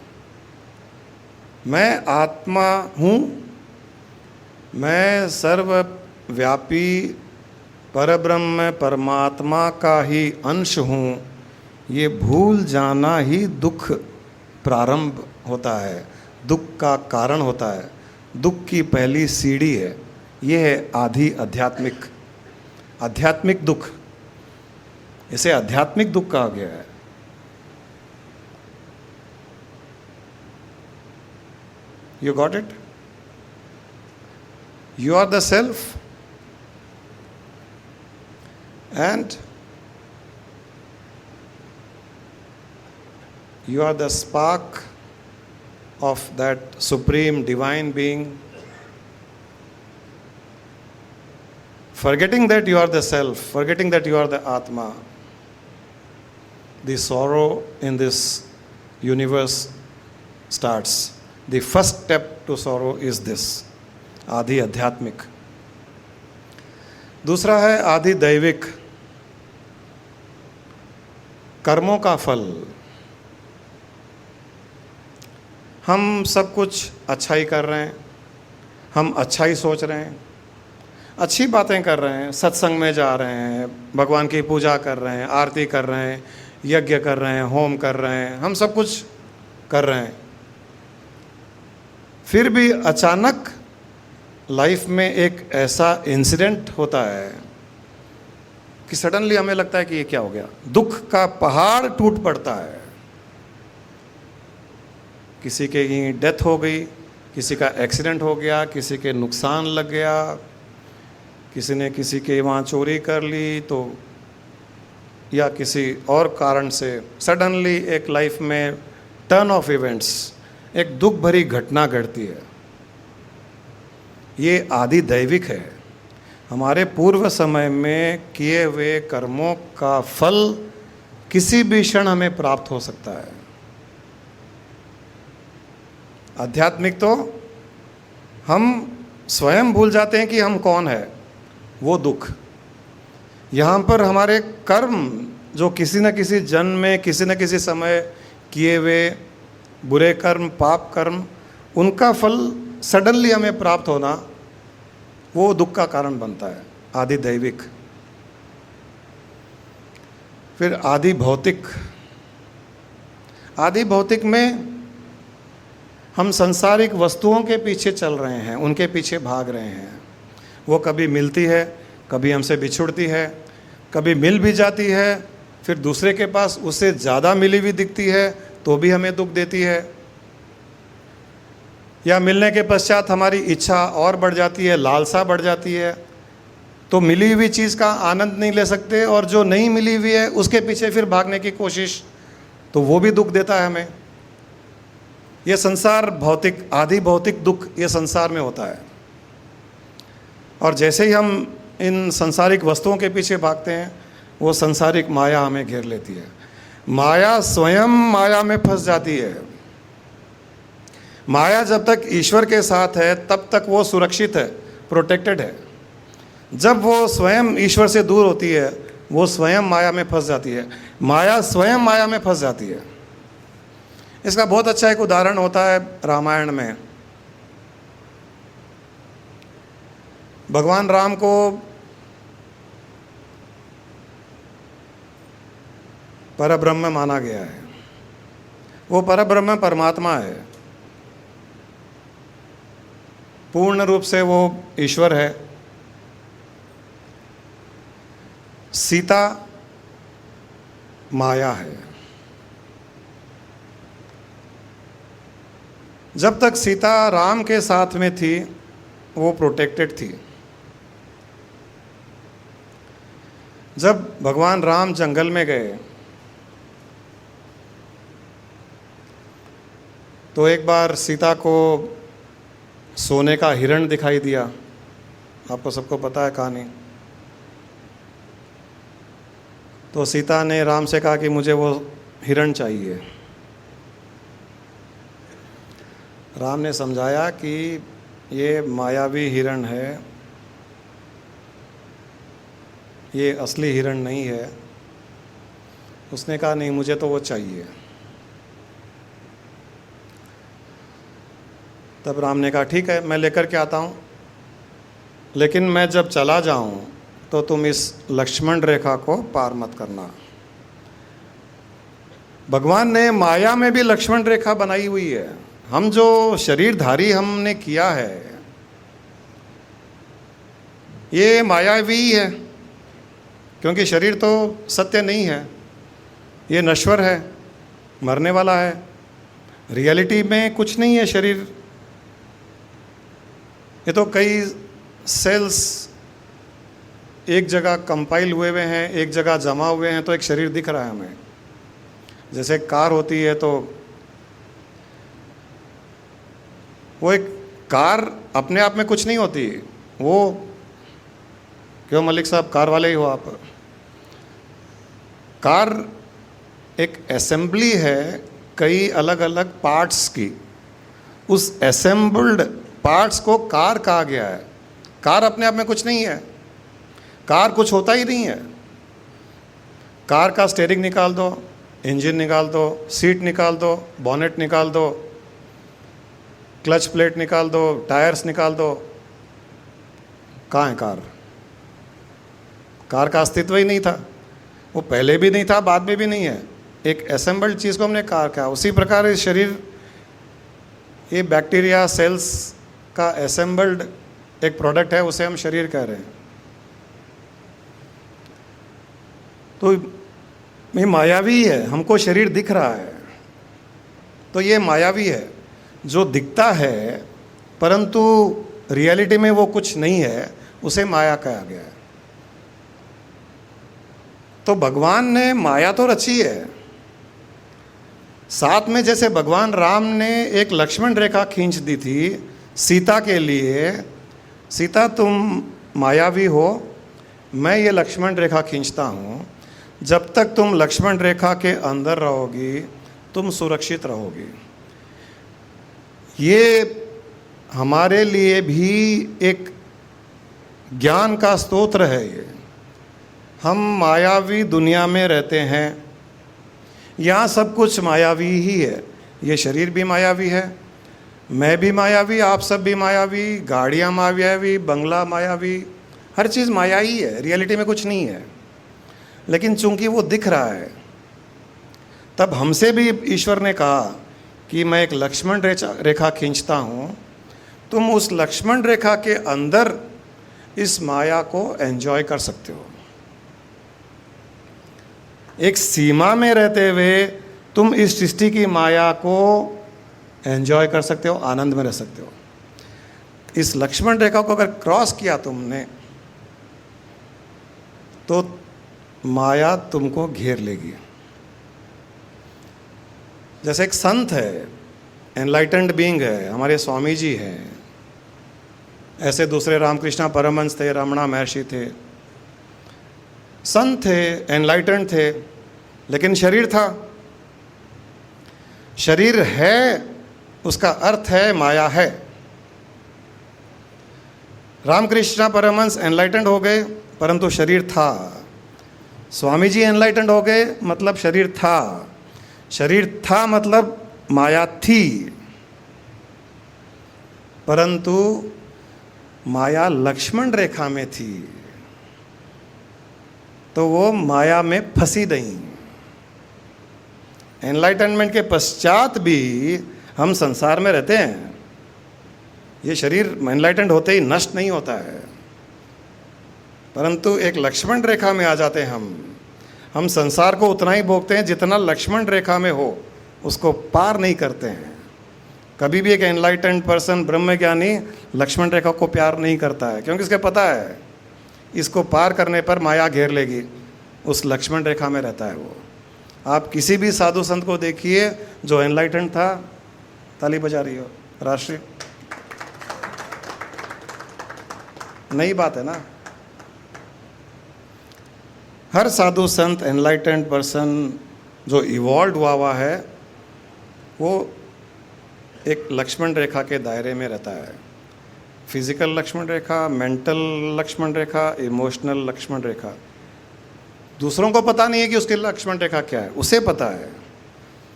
मैं आत्मा हूँ, मैं सर्वव्यापी परब्रह्म परमात्मा का ही अंश हूँ, ये भूल जाना ही दुख प्रारंभ होता है, दुख का कारण होता है, दुख की पहली सीढ़ी है। ये है आधि आध्यात्मिक, आध्यात्मिक दुख। इसे आध्यात्मिक दुख कहा गया है। You got it? You are the self and You are the spark of that supreme divine being. Forgetting that you are the self, forgetting that you are the Atma, the sorrow in this universe starts. The first step to sorrow is this, आदि आध्यात्मिक. दूसरा है आदि दैविक, कर्मों का फल. हम सब कुछ अच्छा ही कर रहे हैं, हम अच्छा ही सोच रहे हैं, अच्छी बातें कर रहे हैं, सत्संग में जा रहे हैं, भगवान की पूजा कर रहे हैं, आरती कर रहे हैं, यज्ञ कर रहे हैं, होम कर रहे हैं, हम सब कुछ कर रहे हैं. फिर भी अचानक लाइफ में एक ऐसा इंसिडेंट होता है कि सडनली हमें लगता है कि ये क्या हो गया. दुख का पहाड़ टूट पड़ता है. किसी की डेथ हो गई, किसी का एक्सीडेंट हो गया, किसी के नुकसान लग गया, किसी ने किसी के वहाँ चोरी कर ली, तो या किसी और कारण से सडनली एक लाइफ में टर्न ऑफ इवेंट्स, एक दुख भरी घटना घटती है. ये आदि दैविक है. हमारे पूर्व समय में किए हुए कर्मों का फल किसी भी क्षण हमें प्राप्त हो सकता है. आध्यात्मिक तो हम स्वयं भूल जाते हैं कि हम कौन है, वो दुख. यहाँ पर हमारे कर्म जो किसी न किसी जन्म में किसी न किसी समय किए हुए बुरे कर्म, पाप कर्म, उनका फल सडनली हमें प्राप्त होना, वो दुख का कारण बनता है. आदि दैविक. फिर आदि भौतिक. आदि भौतिक में हम संसारिक वस्तुओं के पीछे चल रहे हैं, उनके पीछे भाग रहे हैं. वो कभी मिलती है, कभी हमसे बिछुड़ती है, कभी मिल भी जाती है, फिर दूसरे के पास उससे ज़्यादा मिली हुई दिखती है तो भी हमें दुख देती है. या मिलने के पश्चात हमारी इच्छा और बढ़ जाती है, लालसा बढ़ जाती है, तो मिली हुई चीज़ का आनंद नहीं ले सकते, और जो नहीं मिली हुई है उसके पीछे फिर भागने की कोशिश, तो वो भी दुख देता है हमें. ये संसार भौतिक, आदि भौतिक दुख ये संसार में होता है. और जैसे ही हम इन संसारिक वस्तुओं के पीछे भागते हैं, वो संसारिक माया हमें घेर लेती है. माया स्वयं माया में फंस जाती है. माया जब तक ईश्वर के साथ है तब तक वो सुरक्षित है, प्रोटेक्टेड है. जब वो स्वयं ईश्वर से दूर होती है, वो स्वयं माया में फंस जाती है. माया स्वयं माया में फंस जाती है. इसका बहुत अच्छा एक उदाहरण होता है रामायण में. भगवान राम को परब्रह्म माना गया है. वो परब्रह्म परमात्मा है, पूर्ण रूप से वो ईश्वर है. सीता माया है. जब तक सीता राम के साथ में थी वो प्रोटेक्टेड थी. जब भगवान राम जंगल में गए तो एक बार सीता को सोने का हिरण दिखाई दिया. आपको सबको पता है कहानी. तो सीता ने राम से कहा कि मुझे वो हिरण चाहिए. राम ने समझाया कि ये मायावी हिरण है, ये असली हिरण नहीं है. उसने कहा नहीं, मुझे तो वो चाहिए. तब राम ने कहा ठीक है, मैं लेकर के आता हूँ, लेकिन मैं जब चला जाऊँ तो तुम इस लक्ष्मण रेखा को पार मत करना. भगवान ने माया में भी लक्ष्मण रेखा बनाई हुई है. हम जो शरीरधारी हमने किया है ये मायावी है, क्योंकि शरीर तो सत्य नहीं है, ये नश्वर है, मरने वाला है. रियलिटी में कुछ नहीं है शरीर. ये तो कई सेल्स एक जगह कंपाइल हुए हुए हैं, एक जगह जमा हुए हैं, तो एक शरीर दिख रहा है हमें. जैसे कार होती है तो वो एक कार अपने आप में कुछ नहीं होती, वो क्यों मलिक साहब कार वाले ही हो आप? कार एक असेंबली है कई अलग अलग पार्ट्स की, उस असेंबल्ड पार्ट्स को कार कहा गया है। कार अपने आप में कुछ नहीं है, कार कुछ होता ही नहीं है। कार का स्टीयरिंग निकाल दो, इंजन निकाल दो, सीट निकाल दो, बॉनेट निकाल दो, क्लच प्लेट निकाल दो, टायर्स निकाल दो, कहाँ है कार? कार का अस्तित्व ही नहीं था, वो पहले भी नहीं था, बाद में भी नहीं है। एक असेंबल्ड चीज़ को हमने कार कहा। उसी प्रकार ये शरीर, ये बैक्टीरिया सेल्स का असेंबल्ड एक प्रोडक्ट है, उसे हम शरीर कह रहे हैं। तो ये मायावी है, हमको शरीर दिख रहा है तो ये मायावी है, जो दिखता है परंतु रियलिटी में वो कुछ नहीं है, उसे माया कहा गया है। तो भगवान ने माया तो रची है, साथ में जैसे भगवान राम ने एक लक्ष्मण रेखा खींच दी थी सीता के लिए, सीता तुम मायावी हो, मैं ये लक्ष्मण रेखा खींचता हूँ, जब तक तुम लक्ष्मण रेखा के अंदर रहोगी तुम सुरक्षित रहोगी। ये हमारे लिए भी एक ज्ञान का स्तोत्र है। ये हम मायावी दुनिया में रहते हैं, यहाँ सब कुछ मायावी ही है। ये शरीर भी मायावी है, मैं भी मायावी, आप सब भी मायावी, गाड़ियाँ मायावी, बंगला मायावी, हर चीज़ माया ही है, रियलिटी में कुछ नहीं है। लेकिन चूंकि वो दिख रहा है, तब हमसे भी ईश्वर ने कहा कि मैं एक लक्ष्मण रेखा खींचता हूँ, तुम उस लक्ष्मण रेखा के अंदर इस माया को एंजॉय कर सकते हो। एक सीमा में रहते हुए तुम इस सृष्टि की माया को एंजॉय कर सकते हो, आनंद में रह सकते हो। इस लक्ष्मण रेखा को अगर क्रॉस किया तुमने तो माया तुमको घेर लेगी। जैसे एक संत है, एनलाइटेंड बीइंग है, हमारे स्वामी जी हैं, ऐसे दूसरे रामकृष्ण परमहंस थे, रमणा महर्षि थे, संत थे, एनलाइटेंड थे, लेकिन शरीर था। शरीर है, उसका अर्थ है माया है। रामकृष्ण परमहंस एनलाइटेंड हो गए परंतु शरीर था। स्वामी जी एनलाइटेंड हो गए मतलब शरीर था। शरीर था मतलब माया थी, परंतु माया लक्ष्मण रेखा में थी, तो वो माया में फंसी नहीं। एनलाइटनमेंट के पश्चात भी हम संसार में रहते हैं। ये शरीर एनलाइटेंड होते ही नष्ट नहीं होता है, परंतु एक लक्ष्मण रेखा में आ जाते हैं हम संसार को उतना ही भोगते हैं जितना लक्ष्मण रेखा में हो, उसको पार नहीं करते हैं। कभी भी एक एनलाइटेंड पर्सन, ब्रह्मज्ञानी लक्ष्मण रेखा को प्यार नहीं करता है, क्योंकि इसके पता है इसको पार करने पर माया घेर लेगी। उस लक्ष्मण रेखा में रहता है वो। आप किसी भी साधु संत को देखिए जो एनलाइटेंड था, ताली बजा रही हो, राष्ट्रीय नई बात है ना। हर साधु संत, एनलाइटेंड पर्सन जो इवॉल्व हुआ है, वो एक लक्ष्मण रेखा के दायरे में रहता है। फिजिकल लक्ष्मण रेखा, मेंटल लक्ष्मण रेखा, इमोशनल लक्ष्मण रेखा। दूसरों को पता नहीं है कि उसकी लक्ष्मण रेखा क्या है, उसे पता है।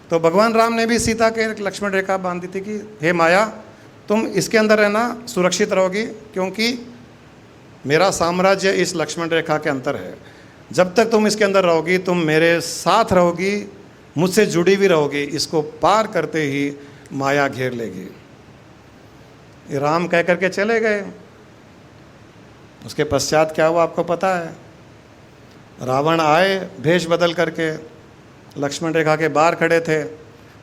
तो भगवान राम ने भी सीता के एक लक्ष्मण रेखा बांधी थी कि हे माया, तुम इसके अंदर रहना, सुरक्षित रहोगी, क्योंकि मेरा साम्राज्य इस लक्ष्मण रेखा के अंदर है। जब तक तुम इसके अंदर रहोगी, तुम मेरे साथ रहोगी, मुझसे जुड़ी हुई रहोगी। इसको पार करते ही माया घेर लेगी। ये राम कह करके चले गए। उसके पश्चात क्या हुआ आपको पता है। रावण आए भेष बदल करके, लक्ष्मण रेखा के बाहर खड़े थे।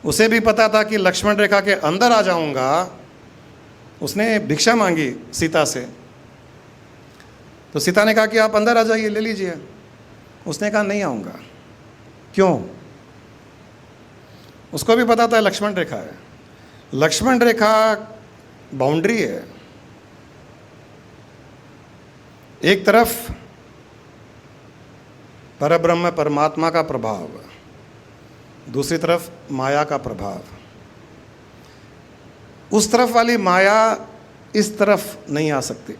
उसे भी पता था कि लक्ष्मण रेखा के अंदर आ जाऊंगा। उसने भिक्षा मांगी सीता से, तो सीता ने कहा कि आप अंदर आ जाइए, ले लीजिए। उसने कहा नहीं आऊँगा। क्यों? उसको भी पता था लक्ष्मण रेखा है। लक्ष्मण रेखा बाउंड्री है, एक तरफ परब्रह्म परमात्मा का प्रभाव, दूसरी तरफ माया का प्रभाव। उस तरफ वाली माया इस तरफ नहीं आ सकती,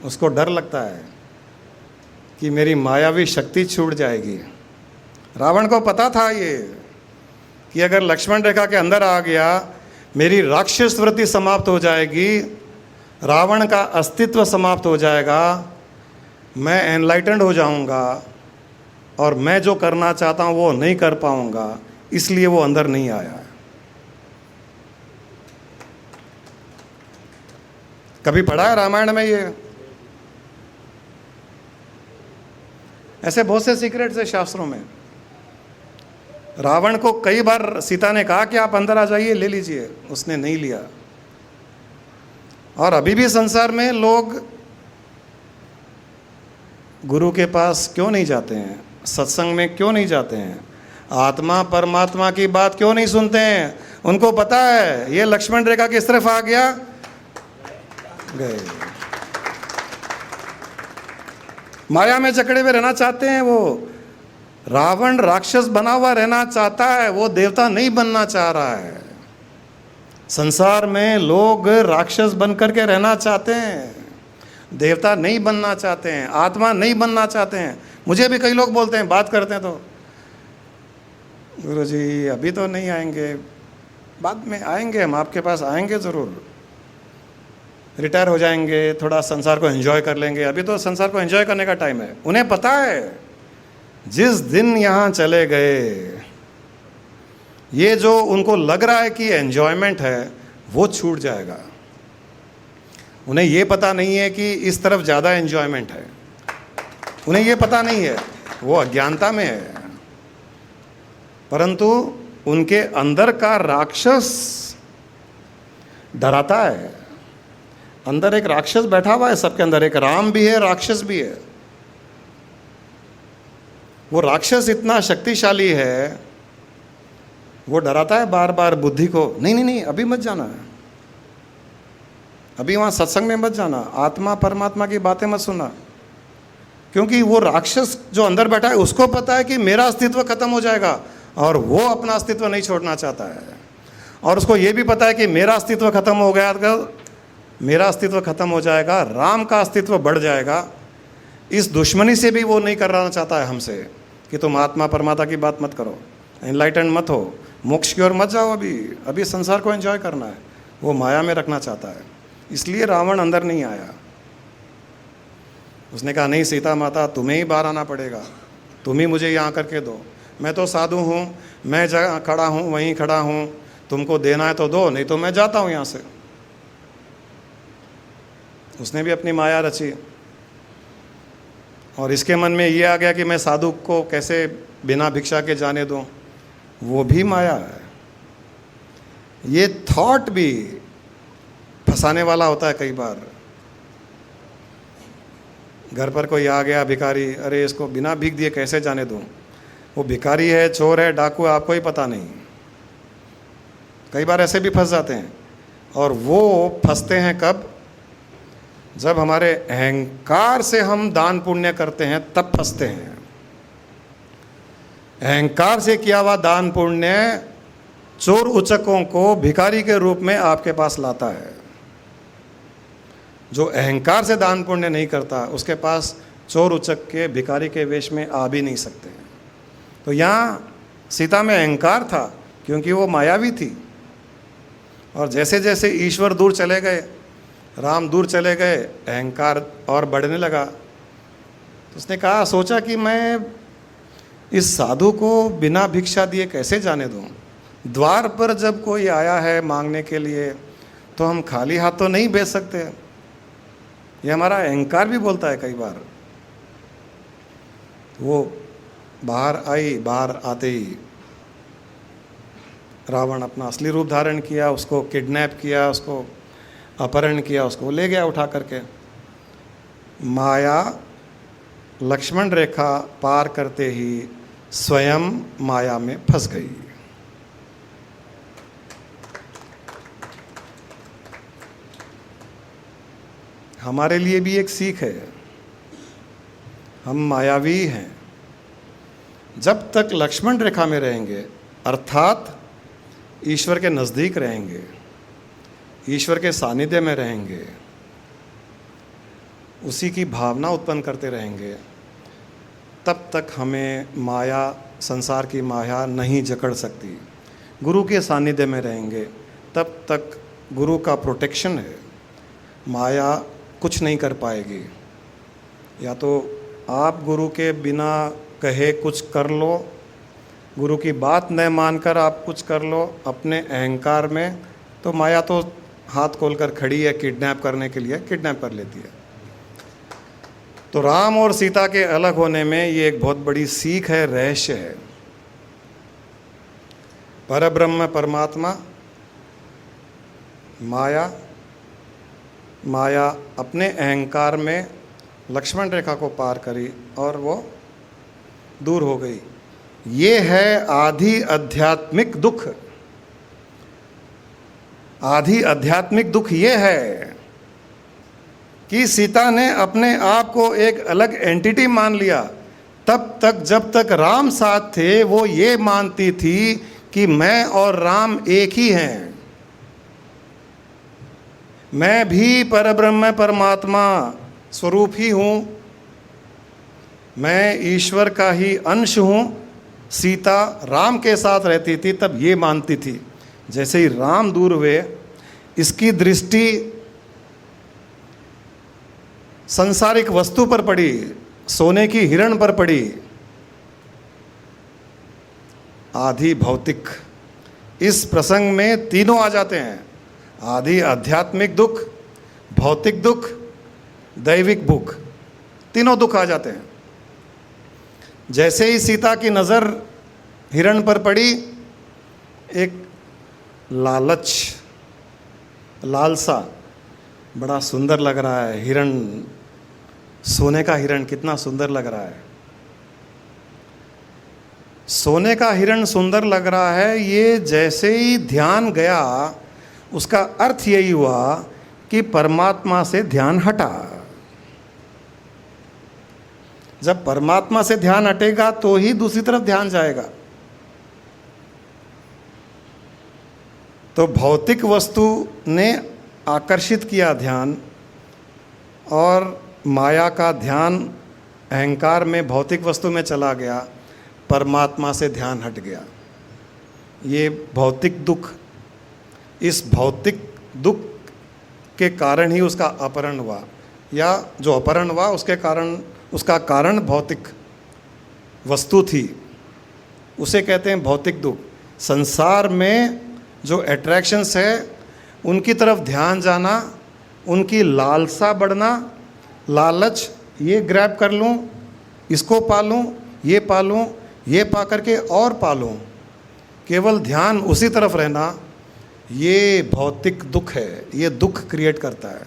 उसको डर लगता है कि मेरी मायावी शक्ति छूट जाएगी। रावण को पता था ये कि अगर लक्ष्मण रेखा के अंदर आ गया मेरी राक्षस वृत्ति समाप्त हो जाएगी, रावण का अस्तित्व समाप्त हो जाएगा, मैं एनलाइटेंड हो जाऊंगा और मैं जो करना चाहता हूं वो नहीं कर पाऊंगा, इसलिए वो अंदर नहीं आया। कभी पढ़ा है रामायण में ये? ऐसे बहुत से सीक्रेट्स है शास्त्रों में। रावण को कई बार सीता ने कहा कि आप अंदर आ जाइए, ले लीजिए, उसने नहीं लिया। और अभी भी संसार में लोग गुरु के पास क्यों नहीं जाते हैं, सत्संग में क्यों नहीं जाते हैं, आत्मा परमात्मा की बात क्यों नहीं सुनते हैं? उनको पता है ये लक्ष्मण रेखा किस तरफ आ गया, गए। माया में जकड़े हुए रहना चाहते हैं वो। रावण राक्षस बना हुआ रहना चाहता है, वो देवता नहीं बनना चाह रहा है। संसार में लोग राक्षस बन करके रहना चाहते हैं, देवता नहीं बनना चाहते हैं, आत्मा नहीं बनना चाहते हैं। मुझे भी कई लोग बोलते हैं, बात करते हैं तो, गुरुजी अभी तो नहीं आएंगे, बाद में आएंगे, हम आपके पास आएंगे ज़रूर, रिटायर हो जाएंगे, थोड़ा संसार को एंजॉय कर लेंगे, अभी तो संसार को एंजॉय करने का टाइम है। उन्हें पता है जिस दिन यहाँ चले गए ये जो उनको लग रहा है कि एंजॉयमेंट है वो छूट जाएगा। उन्हें ये पता नहीं है कि इस तरफ ज़्यादा एंजॉयमेंट है, उन्हें ये पता नहीं है, वो अज्ञानता में है। परंतु उनके अंदर का राक्षस डराता है। अंदर एक राक्षस बैठा हुआ है, सबके अंदर एक राम भी है, राक्षस भी है। वो राक्षस इतना शक्तिशाली है, वो डराता है बार बार बुद्धि को, नहीं नहीं नहीं अभी मत जाना है, अभी वहाँ सत्संग में मत जाना, आत्मा परमात्मा की बातें मत सुनना। क्योंकि वो राक्षस जो अंदर बैठा है उसको पता है कि मेरा अस्तित्व खत्म हो जाएगा, और वो अपना अस्तित्व नहीं छोड़ना चाहता है। और उसको ये भी पता है कि मेरा अस्तित्व खत्म हो गया तो मेरा अस्तित्व खत्म हो जाएगा, राम का अस्तित्व बढ़ जाएगा। इस दुश्मनी से भी वो नहीं करना चाहता है हमसे कि तुम आत्मा परमात्मा की बात मत करो, एनलाइटेंड मत हो, मोक्ष की ओर मत जाओ, अभी संसार को एंजॉय करना है। वो माया में रखना चाहता है, इसलिए रावण अंदर नहीं आया। उसने कहा नहीं सीता माता, तुम्हें ही बाहर आना पड़ेगा, तुम ही मुझे यहाँ करके दो, मैं तो साधु हूँ, मैं जहाँ खड़ा हूँ वहीं खड़ा हूँ, तुमको देना है तो दो, नहीं तो मैं जाता हूँ यहाँ से। उसने भी अपनी माया रची, और इसके मन में ये आ गया कि मैं साधु को कैसे बिना भिक्षा के जाने दूं, वो भी माया है। ये थॉट भी फंसाने वाला होता है कई बार। घर पर कोई आ गया भिखारी, अरे इसको बिना भीख दिए कैसे जाने दूं, वो भिखारी है, चोर है, डाकू है, आपको ही पता नहीं। कई बार ऐसे भी फंस जाते हैं, और वो फंसते हैं कब, जब हमारे अहंकार से हम दान पुण्य करते हैं तब फंसते हैं। अहंकार से किया हुआ दान पुण्य चोर उचकों को भिखारी के रूप में आपके पास लाता है। जो अहंकार से दान पुण्य नहीं करता उसके पास चोर उचक के भिखारी के वेश में आ भी नहीं सकते। तो यहाँ सीता में अहंकार था क्योंकि वो मायावी थी, और जैसे जैसे ईश्वर दूर चले गए, राम दूर चले गए, अहंकार और बढ़ने लगा। तो उसने कहा, सोचा कि मैं इस साधु को बिना भिक्षा दिए कैसे जाने दूं। द्वार पर जब कोई आया है मांगने के लिए तो हम खाली हाथ तो नहीं भेज सकते। ये हमारा अहंकार भी बोलता है कई बार। वो बाहर आई, बाहर आते ही रावण अपना असली रूप धारण किया, उसको किडनैप किया, उसको अपहरण किया, उसको ले गया उठा करके। माया लक्ष्मण रेखा पार करते ही स्वयं माया में फंस गई। हमारे लिए भी एक सीख है। हम मायावी हैं। जब तक लक्ष्मण रेखा में रहेंगे, अर्थात ईश्वर के नज़दीक रहेंगे, ईश्वर के सानिध्य में रहेंगे, उसी की भावना उत्पन्न करते रहेंगे, तब तक हमें माया, संसार की माया नहीं जकड़ सकती। गुरु के सानिध्य में रहेंगे, तब तक गुरु का प्रोटेक्शन है, माया कुछ नहीं कर पाएगी। या तो आप गुरु के बिना कहे कुछ कर लो, गुरु की बात न मानकर आप कुछ कर लो अपने अहंकार में, तो माया तो हाथ खोलकर खड़ी है, किडनैप करने के लिए किडनैप कर लेती है। तो राम और सीता के अलग होने में ये एक बहुत बड़ी सीख है, रहस्य है। परब्रह्म परमात्मा, माया, माया अपने अहंकार में लक्ष्मण रेखा को पार करी और वो दूर हो गई। ये है आधि आध्यात्मिक दुख। आधि आध्यात्मिक दुख ये है कि सीता ने अपने आप को एक अलग एंटिटी मान लिया। तब तक जब तक राम साथ थे वो ये मानती थी कि मैं और राम एक ही हैं, मैं भी परब्रह्म परमात्मा स्वरूप ही हूँ, मैं ईश्वर का ही अंश हूँ। सीता राम के साथ रहती थी तब ये मानती थी। जैसे ही राम दूर हुए, इसकी दृष्टि संसारिक वस्तु पर पड़ी, सोने की हिरण पर पड़ी, आधि भौतिक। इस प्रसंग में तीनों आ जाते हैं, आधि आध्यात्मिक दुख, भौतिक दुख, दैविक दुख, तीनों दुख आ जाते हैं। जैसे ही सीता की नज़र हिरण पर पड़ी, एक लालच, लालसा, बड़ा सुंदर लग रहा है हिरण, सोने का हिरण कितना सुंदर लग रहा है, सोने का हिरण सुंदर लग रहा है। ये जैसे ही ध्यान गया, उसका अर्थ यही हुआ कि परमात्मा से ध्यान हटा। जब परमात्मा से ध्यान हटेगा तो ही दूसरी तरफ ध्यान जाएगा। तो भौतिक वस्तु ने आकर्षित किया ध्यान, और माया का ध्यान अहंकार में भौतिक वस्तु में चला गया, परमात्मा से ध्यान हट गया। ये भौतिक दुख, इस भौतिक दुख के कारण ही उसका अपहरण हुआ, या जो अपहरण हुआ उसका कारण भौतिक वस्तु थी, उसे कहते हैं भौतिक दुख। संसार में जो अट्रैक्शंस है उनकी तरफ ध्यान जाना, उनकी लालसा बढ़ना, लालच, ये ग्रैब कर लूँ, इसको पालूँ, ये पालूँ, ये पा करके और पालूँ, केवल ध्यान उसी तरफ रहना, ये भौतिक दुख है। ये दुख क्रिएट करता है।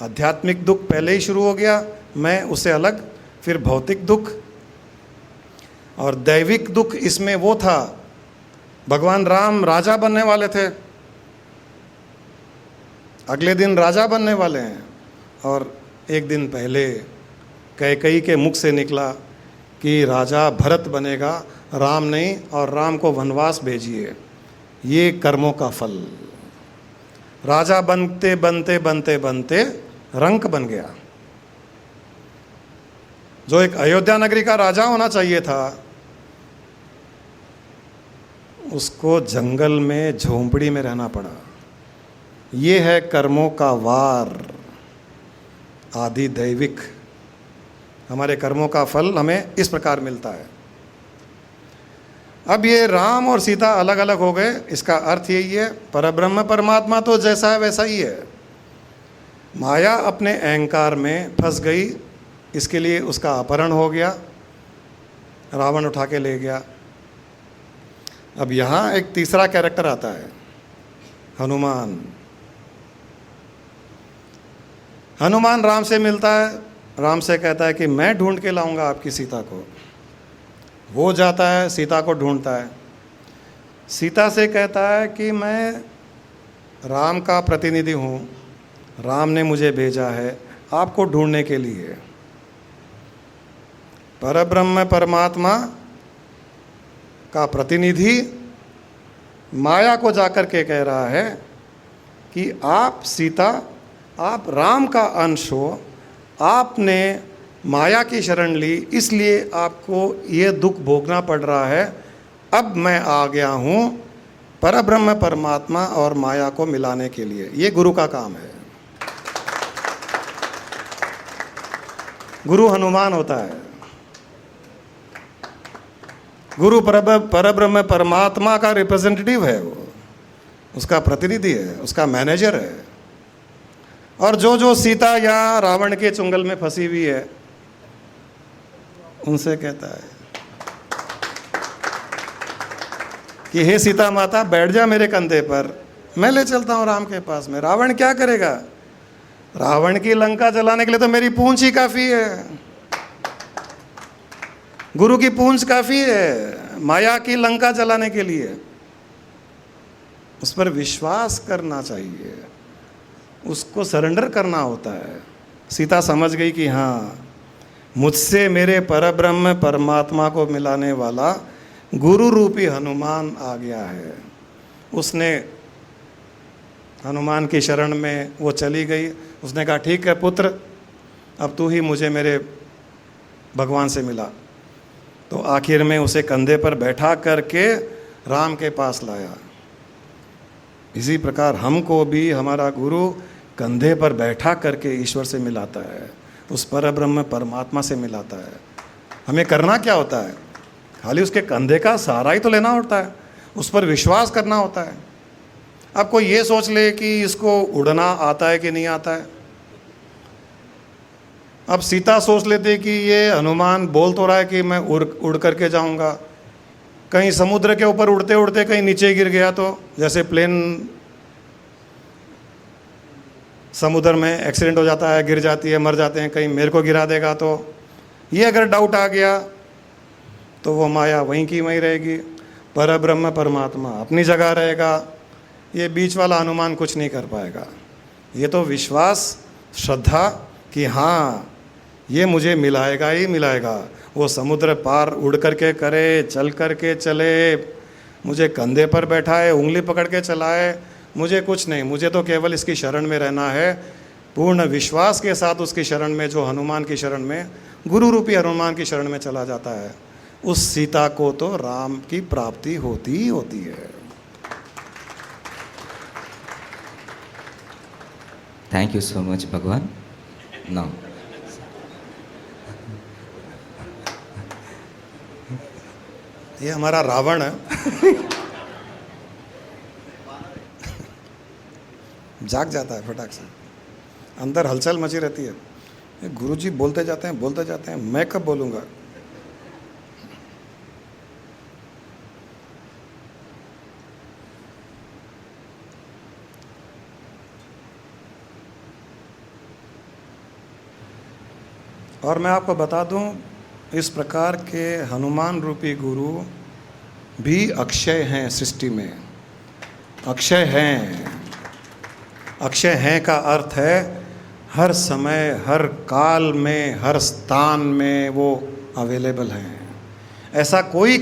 आध्यात्मिक दुख पहले ही शुरू हो गया, मैं उससे अलग, फिर भौतिक दुख, और दैविक दुख इसमें वो था, भगवान राम राजा बनने वाले थे, अगले दिन राजा बनने वाले हैं, और एक दिन पहले कैकेयी के मुख से निकला कि राजा भरत बनेगा, राम नहीं, और राम को वनवास भेजिए। ये कर्मों का फल। राजा बनते बनते बनते बनते रंक बन गया। जो एक अयोध्या नगरी का राजा होना चाहिए था, उसको जंगल में, झोंपड़ी में रहना पड़ा। ये है कर्मों का वार, आदि दैविक। हमारे कर्मों का फल हमें इस प्रकार मिलता है। अब ये राम और सीता अलग अलग हो गए, इसका अर्थ यही है, परब्रह्म परमात्मा तो जैसा है वैसा ही है, माया अपने अहंकार में फंस गई, इसके लिए उसका अपहरण हो गया, रावण उठा के ले गया। अब यहाँ एक तीसरा कैरेक्टर आता है, हनुमान। हनुमान राम से मिलता है, राम से कहता है कि मैं ढूंढ के लाऊंगा आपकी सीता को। वो जाता है, सीता को ढूंढता है, सीता से कहता है कि मैं राम का प्रतिनिधि हूँ, राम ने मुझे भेजा है आपको ढूंढने के लिए। परब्रह्म परमात्मा का प्रतिनिधि माया को जाकर के कह रहा है कि आप सीता, आप राम का अंश हो, आपने माया की शरण ली, इसलिए आपको ये दुख भोगना पड़ रहा है। अब मैं आ गया हूँ परब्रह्म परमात्मा और माया को मिलाने के लिए। ये गुरु का काम है। गुरु हनुमान होता है, गुरु परब्रह्म परमात्मा का रिप्रेजेंटेटिव है, वो उसका प्रतिनिधि है, उसका मैनेजर है। और जो जो सीता या रावण के चुंगल में फंसी हुई है उनसे कहता है कि हे सीता माता बैठ जा मेरे कंधे पर, मैं ले चलता हूँ राम के पास में। रावण क्या करेगा? रावण की लंका जलाने के लिए तो मेरी पूंछ ही काफ़ी है, गुरु की पूंछ काफ़ी है माया की लंका जलाने के लिए। उस पर विश्वास करना चाहिए, उसको सरेंडर करना होता है। सीता समझ गई कि हाँ, मुझसे मेरे परब्रह्म परमात्मा को मिलाने वाला गुरु रूपी हनुमान आ गया है। उसने हनुमान की शरण में वो चली गई। उसने कहा ठीक है पुत्र, अब तू ही मुझे मेरे भगवान से मिला। तो आखिर में उसे कंधे पर बैठा करके राम के पास लाया। इसी प्रकार हमको भी हमारा गुरु कंधे पर बैठा करके ईश्वर से मिलाता है, उस परब्रह्म परमात्मा से मिलाता है। हमें करना क्या होता है? खाली उसके कंधे का सहारा ही तो लेना होता है, उस पर विश्वास करना होता है। अब कोई ये सोच ले कि इसको उड़ना आता है कि नहीं आता है। अब सीता सोच लेते कि ये हनुमान बोल तो रहा है कि मैं उड़ करके जाऊंगा, कहीं समुद्र के ऊपर उड़ते उड़ते कहीं नीचे गिर गया तो, जैसे प्लेन समुद्र में एक्सीडेंट हो जाता है, गिर जाती है, मर जाते हैं, कहीं मेरे को गिरा देगा तो, ये अगर डाउट आ गया तो वो माया वहीं की वहीं रहेगी, परब्रह्म परमात्मा अपनी जगह रहेगा। ये बीच वाला हनुमान कुछ नहीं कर पाएगा। ये तो विश्वास, श्रद्धा कि हाँ ये मुझे मिलाएगा ही मिलाएगा। वो समुद्र पार उड़ करके करे, चल करके चले, मुझे कंधे पर बैठाए, उंगली पकड़ के चलाए, मुझे कुछ नहीं, मुझे तो केवल इसकी शरण में रहना है। पूर्ण विश्वास के साथ उसकी शरण में, जो हनुमान की शरण में, गुरु रूपी हनुमान की शरण में चला जाता है, उस सीता को तो राम की प्राप्ति होती ही होती है। थैंक यू सो मच भगवान। नाउ ये हमारा रावण है जाग जाता है फटाक से, अंदर हलचल मची रहती है। ये गुरुजी बोलते जाते हैं, मैं कब बोलूँगा। और मैं आपको बता दूं, इस प्रकार के हनुमान रूपी गुरु भी अक्षय हैं सृष्टि में। अक्षय हैं, अक्षय हैं का अर्थ है हर समय, हर काल में, हर स्थान में वो अवेलेबल हैं। ऐसा कोई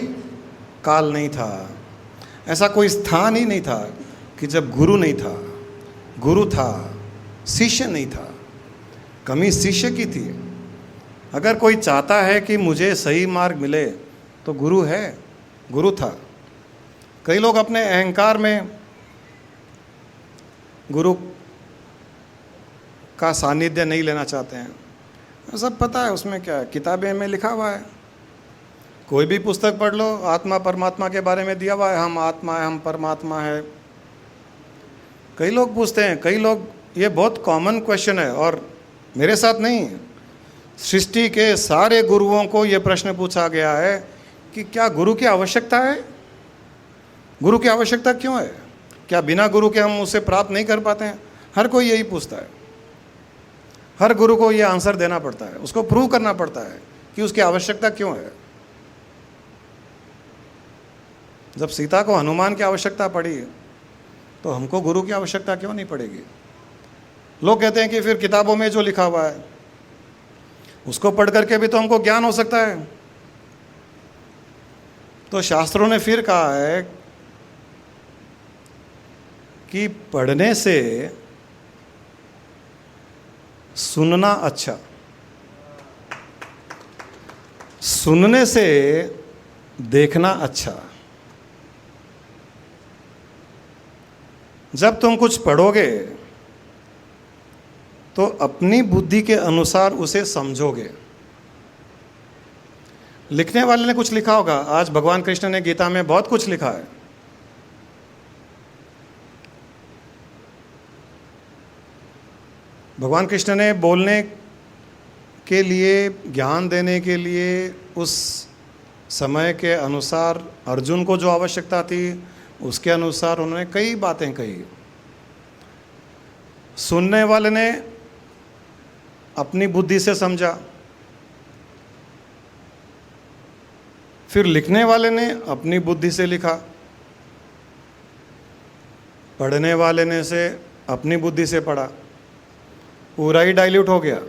काल नहीं था, ऐसा कोई स्थान ही नहीं था कि जब गुरु नहीं था। गुरु था, शिष्य नहीं था। कमी शिष्य की थी। अगर कोई चाहता है कि मुझे सही मार्ग मिले तो गुरु है, गुरु था। कई लोग अपने अहंकार में गुरु का सानिध्य नहीं लेना चाहते हैं। सब पता है उसमें क्या है, किताबें में लिखा हुआ है। कोई भी पुस्तक पढ़ लो, आत्मा परमात्मा के बारे में दिया हुआ है, हम आत्मा है, हम परमात्मा है। कई लोग पूछते हैं, कई लोग, ये बहुत कॉमन क्वेश्चन है और मेरे साथ नहीं, सृष्टि के सारे गुरुओं को ये प्रश्न पूछा गया है कि क्या गुरु की आवश्यकता है? गुरु की आवश्यकता क्यों है? क्या बिना गुरु के हम उसे प्राप्त नहीं कर पाते हैं? हर कोई यही पूछता है। हर गुरु को ये आंसर देना पड़ता है, उसको प्रूव करना पड़ता है कि उसकी आवश्यकता क्यों है। जब सीता को हनुमान की आवश्यकता पड़ी तो हमको गुरु की आवश्यकता क्यों नहीं पड़ेगी? लोग कहते हैं कि फिर किताबों में जो लिखा हुआ है उसको पढ़ करके भी तो हमको ज्ञान हो सकता है। तो शास्त्रों ने फिर कहा है कि पढ़ने से सुनना अच्छा, सुनने से देखना अच्छा। जब तुम कुछ पढ़ोगे तो अपनी बुद्धि के अनुसार उसे समझोगे। लिखने वाले ने कुछ लिखा होगा, आज भगवान कृष्ण ने गीता में बहुत कुछ लिखा है। भगवान कृष्ण ने बोलने के लिए, ज्ञान देने के लिए उस समय के अनुसार अर्जुन को जो आवश्यकता थी उसके अनुसार उन्होंने कई बातें कही। सुनने वाले ने अपनी बुद्धि से समझा, फिर लिखने वाले ने अपनी बुद्धि से लिखा, पढ़ने वाले ने से अपनी बुद्धि से पढ़ा, पूरा ही डाइल्यूट हो गया।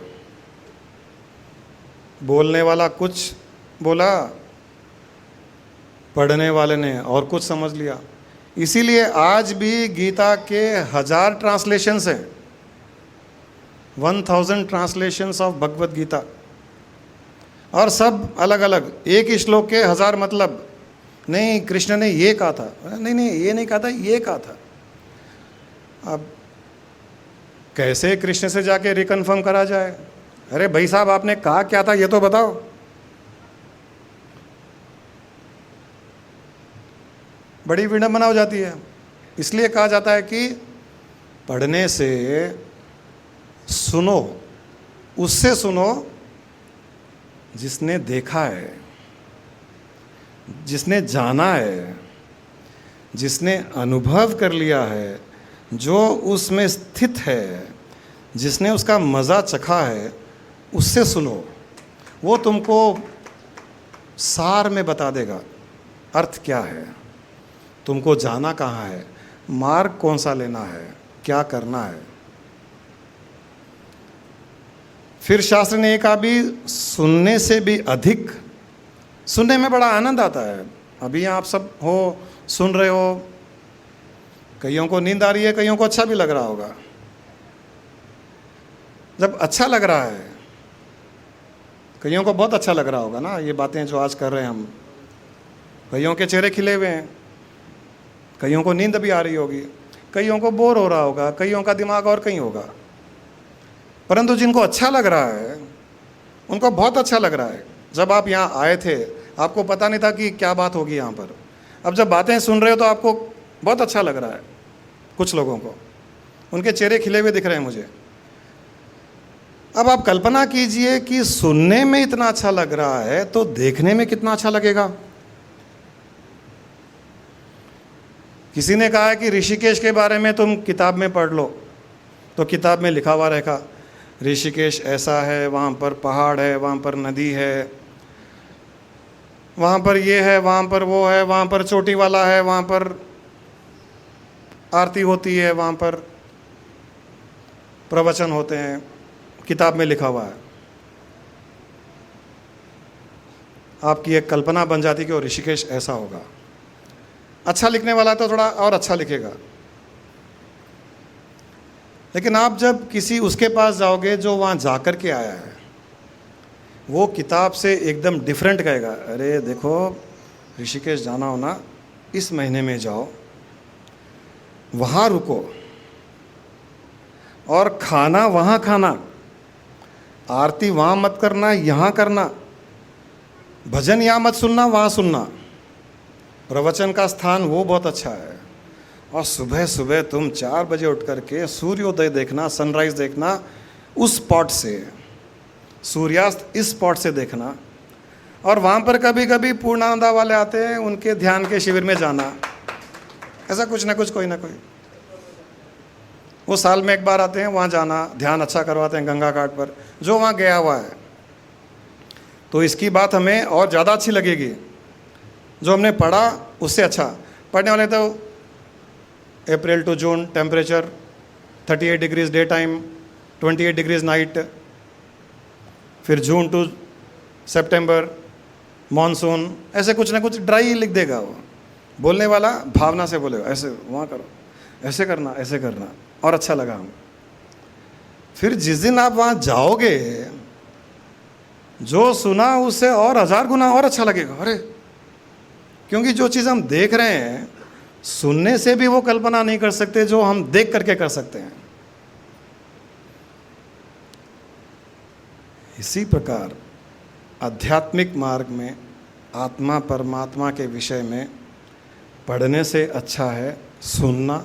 बोलने वाला कुछ बोला, पढ़ने वाले ने और कुछ समझ लिया। इसीलिए आज भी गीता के 1000 ट्रांसलेशंस हैं, 1000 ट्रांसलेशंस ऑफ भगवत गीता, और सब अलग अलग। एक ही श्लोक के 1000 मतलब। नहीं कृष्ण ने ये कहा था, नहीं नहीं ये नहीं कहा था, ये कहा था। अब कैसे कृष्ण से जाके रिकन्फर्म करा जाए? अरे भाई साहब आपने कहा क्या था ये तो बताओ। बड़ी विडंबना हो जाती है। इसलिए कहा जाता है कि पढ़ने से सुनो, उससे सुनो जिसने देखा है, जिसने जाना है, जिसने अनुभव कर लिया है, जो उसमें स्थित है, जिसने उसका मज़ा चखा है, उससे सुनो। वो तुमको सार में बता देगा अर्थ क्या है, तुमको जाना कहाँ है, मार्ग कौन सा लेना है, क्या करना है। फिर शास्त्र ने कहा भी सुनने से भी अधिक, सुनने में बड़ा आनंद आता है। अभी आप सब हो, सुन रहे हो, कईयों को नींद आ रही है, कईयों को अच्छा भी लग रहा होगा। जब अच्छा लग रहा है, कईयों को बहुत अच्छा लग रहा होगा ना ये बातें जो आज कर रहे हैं हम। कईयों के चेहरे खिले हुए हैं, कईयों को नींद भी आ रही होगी, कईयों को बोर हो रहा होगा, कईयों का दिमाग और कहीं होगा। परंतु जिनको अच्छा लग रहा है उनको बहुत अच्छा लग रहा है। जब आप यहाँ आए थे आपको पता नहीं था कि क्या बात होगी यहाँ पर। अब जब बातें सुन रहे हो तो आपको बहुत अच्छा लग रहा है। कुछ लोगों को उनके चेहरे खिले हुए दिख रहे हैं मुझे। अब आप कल्पना कीजिए कि सुनने में इतना अच्छा लग रहा है तो देखने में कितना अच्छा लगेगा। किसी ने कहा है कि ऋषिकेश के बारे में तुम किताब में पढ़ लो, तो किताब में लिखा हुआ रहेगा ऋषिकेश ऐसा है, वहाँ पर पहाड़ है, वहाँ पर नदी है, वहाँ पर ये है, वहाँ पर वो है, वहाँ पर चोटी वाला है, वहाँ पर आरती होती है, वहाँ पर प्रवचन होते हैं। किताब में लिखा हुआ है। आपकी एक कल्पना बन जाती कि वो ऋषिकेश ऐसा होगा। अच्छा लिखने वाला तो थोड़ा और अच्छा लिखेगा। लेकिन आप जब किसी उसके पास जाओगे जो वहाँ जा कर के आया है, वो किताब से एकदम डिफरेंट कहेगा। अरे देखो ऋषिकेश जाना हो ना, इस महीने में जाओ, वहाँ रुको और खाना वहाँ खाना, आरती वहाँ मत करना, यहाँ करना, भजन यहाँ मत सुनना, वहाँ सुनना, प्रवचन का स्थान वो बहुत अच्छा है। और सुबह सुबह तुम 4 बजे उठ करके सूर्योदय देखना, सनराइज़ देखना उस स्पॉट से, सूर्यास्त इस स्पॉट से देखना। और वहाँ पर कभी कभी पूर्णानंदा वाले आते हैं, उनके ध्यान के शिविर में जाना। ऐसा कुछ ना कुछ, कोई ना कोई, वो साल में एक बार आते हैं, वहाँ जाना, ध्यान अच्छा करवाते हैं गंगा घाट पर, जो वहाँ गया हुआ है। तो इसकी बात हमें और ज़्यादा अच्छी लगेगी जो हमने पढ़ा उससे अच्छा। पढ़ने वाले तो April to June temperature 38 degrees day time, 28 degrees night, फिर जून टू सितंबर मॉनसून, ऐसे कुछ ना कुछ ड्राई लिख देगा वो। बोलने वाला भावना से बोलेगा, ऐसे वहाँ करो, ऐसे करना, ऐसे करना, और अच्छा लगा हमें। फिर जिस दिन आप वहाँ जाओगे, जो सुना उससे और 1000 गुना और अच्छा लगेगा। अरे, क्योंकि जो चीज़ हम देख रहे हैं, सुनने से भी वो कल्पना नहीं कर सकते जो हम देख करके कर सकते हैं। इसी प्रकार आध्यात्मिक मार्ग में आत्मा परमात्मा के विषय में पढ़ने से अच्छा है सुनना,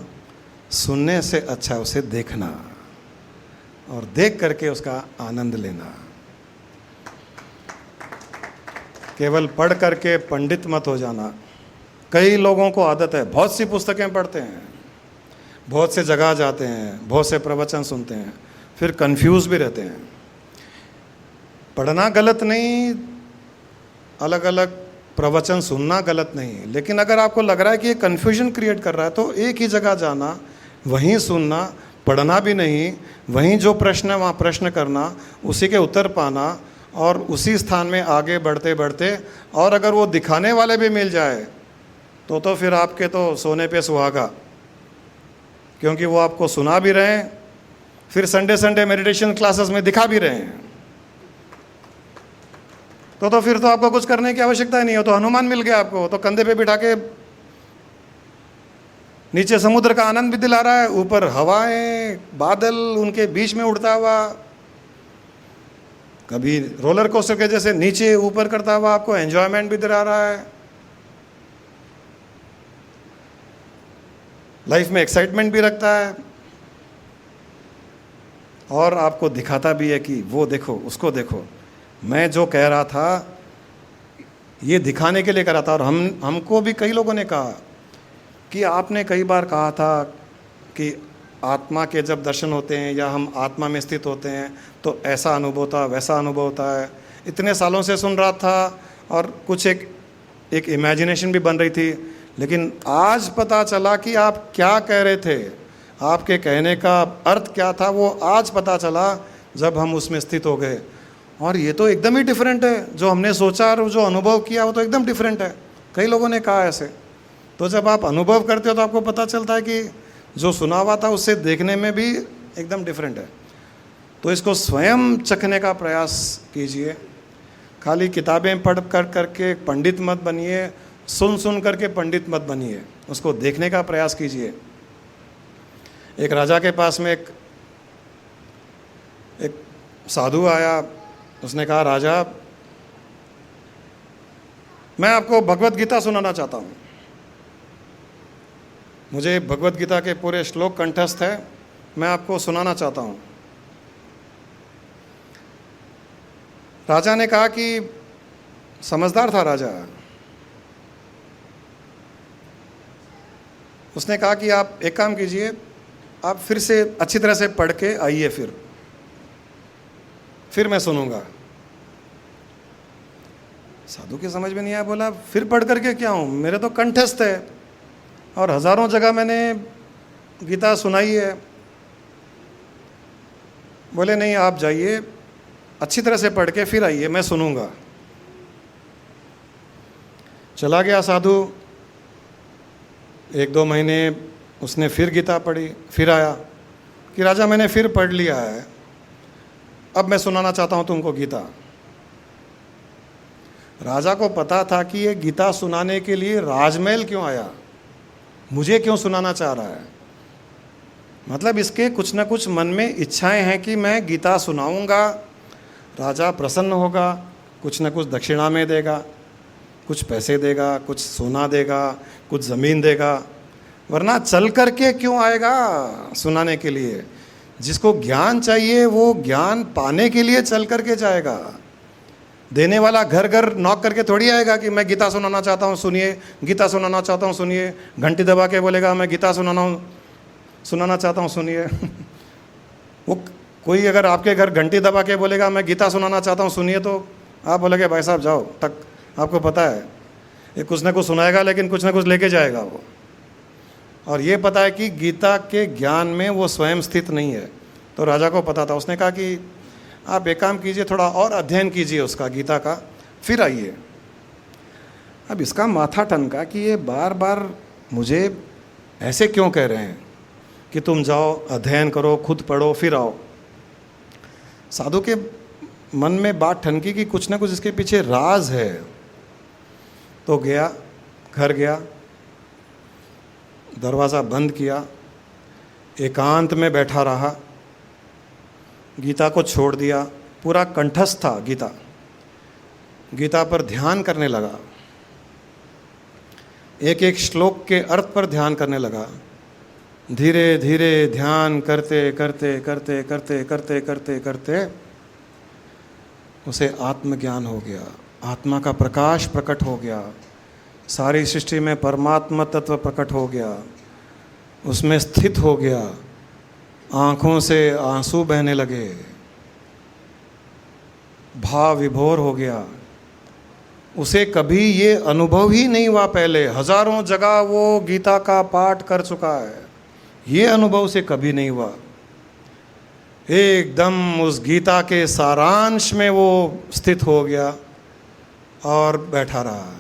सुनने से अच्छा है उसे देखना, और देख करके उसका आनंद लेना। केवल पढ़ करके पंडित मत हो जाना। कई लोगों को आदत है, बहुत सी पुस्तकें पढ़ते हैं, बहुत से जगह जाते हैं, बहुत से प्रवचन सुनते हैं, फिर कंफ्यूज भी रहते हैं। पढ़ना गलत नहीं, अलग अलग प्रवचन सुनना गलत नहीं, लेकिन अगर आपको लग रहा है कि ये कन्फ्यूजन क्रिएट कर रहा है तो एक ही जगह जाना, वहीं सुनना, पढ़ना भी नहीं, वहीं जो प्रश्न है वहाँ प्रश्न करना, उसी के उत्तर पाना, और उसी स्थान में आगे बढ़ते बढ़ते, और अगर वो दिखाने वाले भी मिल जाए तो फिर आपके तो सोने पे सुहागा, क्योंकि वो आपको सुना भी रहे हैं, फिर संडे मेडिटेशन क्लासेस में दिखा भी रहे हैं, तो फिर तो आपको कुछ करने की आवश्यकता ही नहीं हो। तो हनुमान मिल गया आपको, तो कंधे पे बिठा के नीचे समुद्र का आनंद भी दिला रहा है, ऊपर हवाएं बादल उनके बीच में उड़ता हुआ, कभी रोलर कोस्टर के जैसे नीचे ऊपर करता हुआ आपको एंजॉयमेंट भी दिला रहा है, लाइफ में एक्साइटमेंट भी रखता है, और आपको दिखाता भी है कि वो देखो, उसको देखो, मैं जो कह रहा था ये दिखाने के लिए कह रहा था। और हमको भी कई लोगों ने कहा कि आपने कई बार कहा था कि आत्मा के जब दर्शन होते हैं या हम आत्मा में स्थित होते हैं तो ऐसा अनुभव होता, वैसा अनुभव होता है। इतने सालों से सुन रहा था और कुछ एक इमेजिनेशन भी बन रही थी, लेकिन आज पता चला कि आप क्या कह रहे थे, आपके कहने का अर्थ क्या था, वो आज पता चला जब हम उसमें स्थित हो गए। और ये तो एकदम ही डिफरेंट है, जो हमने सोचा और जो अनुभव किया वो तो एकदम डिफरेंट है। कई लोगों ने कहा ऐसे। तो जब आप अनुभव करते हो तो आपको पता चलता है कि जो सुना हुआ था उससे देखने में भी एकदम डिफरेंट है। तो इसको स्वयं चखने का प्रयास कीजिए। खाली किताबें पढ़ कर करके पंडित मत बनिए, सुन करके पंडित मत बनिए, उसको देखने का प्रयास कीजिए। एक राजा के पास में एक साधु आया, उसने कहा, राजा मैं आपको भगवत गीता सुनाना चाहता हूँ, मुझे भगवत गीता के पूरे श्लोक कंठस्थ है, मैं आपको सुनाना चाहता हूँ। राजा ने कहा कि समझदार था राजा, उसने कहा कि आप एक काम कीजिए, आप फिर से अच्छी तरह से पढ़ के आइए, फिर मैं सुनूंगा। साधु की समझ में नहीं आया, बोला फिर पढ़ करके क्या हूँ, मेरे तो कंठस्थ है और हजारों जगह मैंने गीता सुनाई है। बोले नहीं, आप जाइए, अच्छी तरह से पढ़ के फिर आइए, मैं सुनूंगा। चला गया साधु, 1-2 महीने उसने फिर गीता पढ़ी, फिर आया कि राजा मैंने फिर पढ़ लिया है, अब मैं सुनाना चाहता हूँ तुमको गीता। राजा को पता था कि ये गीता सुनाने के लिए राजमहल क्यों आया, मुझे क्यों सुनाना चाह रहा है। मतलब इसके कुछ ना कुछ मन में इच्छाएं हैं कि मैं गीता सुनाऊंगा, राजा प्रसन्न होगा, कुछ ना कुछ दक्षिणा में देगा, कुछ पैसे देगा, कुछ सोना देगा, कुछ ज़मीन देगा, वरना चल करके क्यों आएगा सुनाने के लिए। जिसको ज्ञान चाहिए वो ज्ञान पाने के लिए चल करके जाएगा। देने वाला घर घर नॉक करके थोड़ी आएगा कि मैं गीता सुनाना चाहता हूँ सुनिए, गीता सुनाना चाहता हूँ सुनिए। घंटी दबा के बोलेगा मैं गीता सुनाना चाहता हूँ सुनिए। वो कोई अगर आपके घर घंटी दबा के बोलेगा मैं गीता सुनाना चाहता हूँ सुनिए, तो आप बोलेगे भाई साहब जाओ तक, आपको पता है ये कुछ ना कुछ सुनाएगा लेकिन कुछ ना कुछ लेके जाएगा वो। और ये पता है कि गीता के ज्ञान में वो स्वयं स्थित नहीं है। तो राजा को पता था, उसने कहा कि आप एक काम कीजिए, थोड़ा और अध्ययन कीजिए उसका, गीता का, फिर आइए। अब इसका माथा टनका कि ये बार बार मुझे ऐसे क्यों कह रहे हैं कि तुम जाओ अध्ययन करो, खुद पढ़ो, फिर आओ। साधु के मन में बात ठनकी कि कुछ ना कुछ इसके पीछे राज है। तो गया, घर गया, दरवाज़ा बंद किया, एकांत में बैठा रहा, गीता को छोड़ दिया, पूरा कंठस्थ था गीता, गीता पर ध्यान करने लगा, एक एक श्लोक के अर्थ पर ध्यान करने लगा। धीरे धीरे ध्यान करते करते करते करते करते करते करते उसे आत्मज्ञान हो गया, आत्मा का प्रकाश प्रकट हो गया, सारी सृष्टि में परमात्मा तत्व प्रकट हो गया, उसमें स्थित हो गया, आँखों से आंसू बहने लगे, भाव विभोर हो गया। उसे कभी ये अनुभव ही नहीं हुआ पहले, हजारों जगह वो गीता का पाठ कर चुका है, ये अनुभव उसे कभी नहीं हुआ। एकदम उस गीता के सारांश में वो स्थित हो गया और बैठा रहा।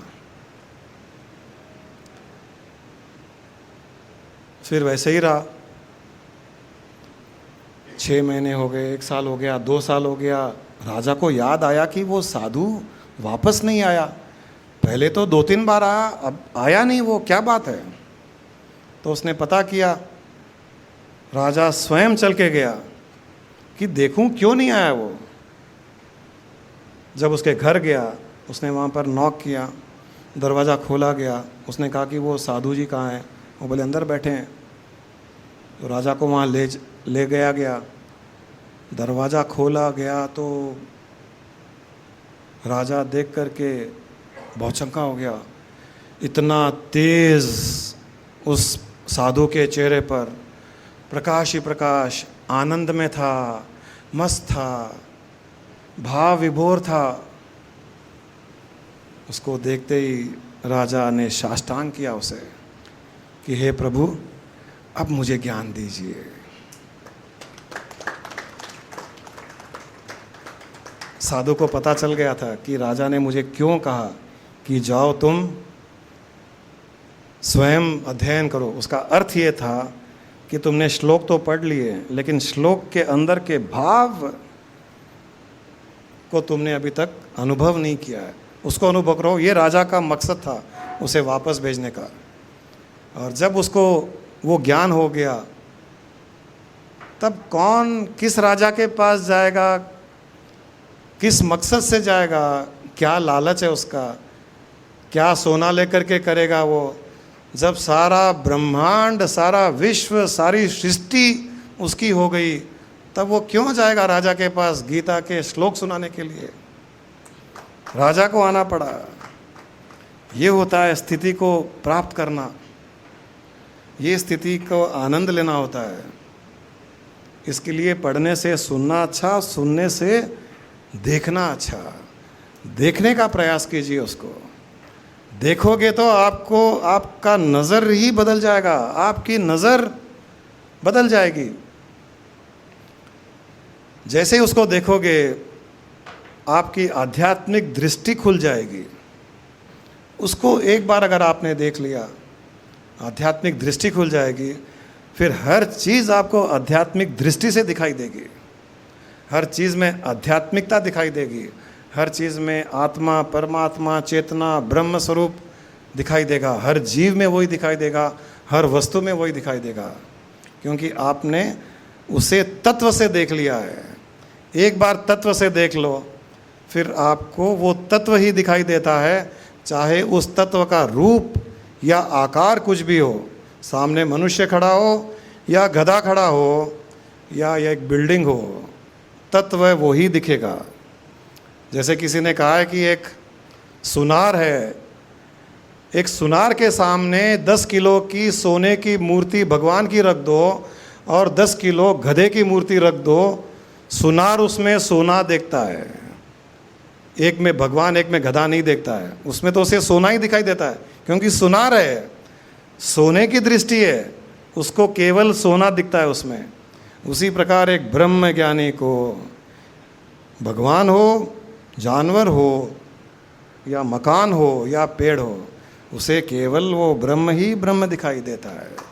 फिर वैसे ही रहा, 6 महीने हो गए, 1 साल हो गया, 2 साल हो गया। राजा को याद आया कि वो साधु वापस नहीं आया। पहले तो 2-3 बार आया, अब आया नहीं, वो क्या बात है। तो उसने पता किया, राजा स्वयं चल के गया कि देखूं क्यों नहीं आया वो। जब उसके घर गया, उसने वहाँ पर नॉक किया, दरवाज़ा खोला गया, उसने कहा कि वो साधु जी कहाँ हैं। वो बोले अंदर बैठे हैं। तो राजा को वहाँ ले गया, दरवाज़ा खोला गया तो राजा देख करके भौचक्का हो गया। इतना तेज़ उस साधु के चेहरे पर प्रकाश ही प्रकाश, आनंद में था, मस्त था, भाव विभोर था। उसको देखते ही राजा ने साष्टांग किया उसे कि हे प्रभु, अब मुझे ज्ञान दीजिए। साधु को पता चल गया था कि राजा ने मुझे क्यों कहा कि जाओ तुम स्वयं अध्ययन करो। उसका अर्थ ये था कि तुमने श्लोक तो पढ़ लिए, लेकिन श्लोक के अंदर के भाव को तुमने अभी तक अनुभव नहीं किया है, उसको अनुभव करो। ये राजा का मकसद था उसे वापस भेजने का। और जब उसको वो ज्ञान हो गया, तब कौन किस राजा के पास जाएगा, किस मकसद से जाएगा, क्या लालच है उसका, क्या सोना लेकर के करेगा वो। जब सारा ब्रह्मांड, सारा विश्व, सारी सृष्टि उसकी हो गई, तब वो क्यों जाएगा राजा के पास गीता के श्लोक सुनाने के लिए। राजा को आना पड़ा। ये होता है स्थिति को प्राप्त करना, ये स्थिति को आनंद लेना होता है। इसके लिए पढ़ने से सुनना अच्छा, सुनने से देखना अच्छा। देखने का प्रयास कीजिए, उसको देखोगे तो आपको आपका नज़र ही बदल जाएगा, आपकी नज़र बदल जाएगी। जैसे ही उसको देखोगे आपकी आध्यात्मिक दृष्टि खुल जाएगी। उसको एक बार अगर आपने देख लिया, आध्यात्मिक दृष्टि खुल जाएगी, फिर हर चीज़ आपको आध्यात्मिक दृष्टि से दिखाई देगी। हर चीज़ में आध्यात्मिकता दिखाई देगी, हर चीज़ में आत्मा, परमात्मा, चेतना, ब्रह्म स्वरूप दिखाई देगा। हर जीव में वही दिखाई देगा, हर वस्तु में वही दिखाई देगा, क्योंकि आपने उसे तत्व से देख लिया है। एक बार तत्व से देख लो, फिर आपको वो तत्व ही दिखाई देता है, चाहे उस तत्व का रूप या आकार कुछ भी हो। सामने मनुष्य खड़ा हो या गधा खड़ा हो या एक बिल्डिंग हो, तत्व वो ही दिखेगा। जैसे किसी ने कहा है कि एक सुनार है, एक सुनार के सामने 10 किलो की सोने की मूर्ति भगवान की रख दो और 10 किलो गधे की मूर्ति रख दो, सुनार उसमें सोना देखता है। एक में भगवान एक में गधा नहीं देखता है, उसमें तो उसे सोना ही दिखाई देता है, क्योंकि सुनार है, सोने की दृष्टि है, उसको केवल सोना दिखता है उसमें। उसी प्रकार एक ब्रह्म ज्ञानी को भगवान हो, जानवर हो, या मकान हो, या पेड़ हो, उसे केवल वो ब्रह्म ही ब्रह्म दिखाई देता है।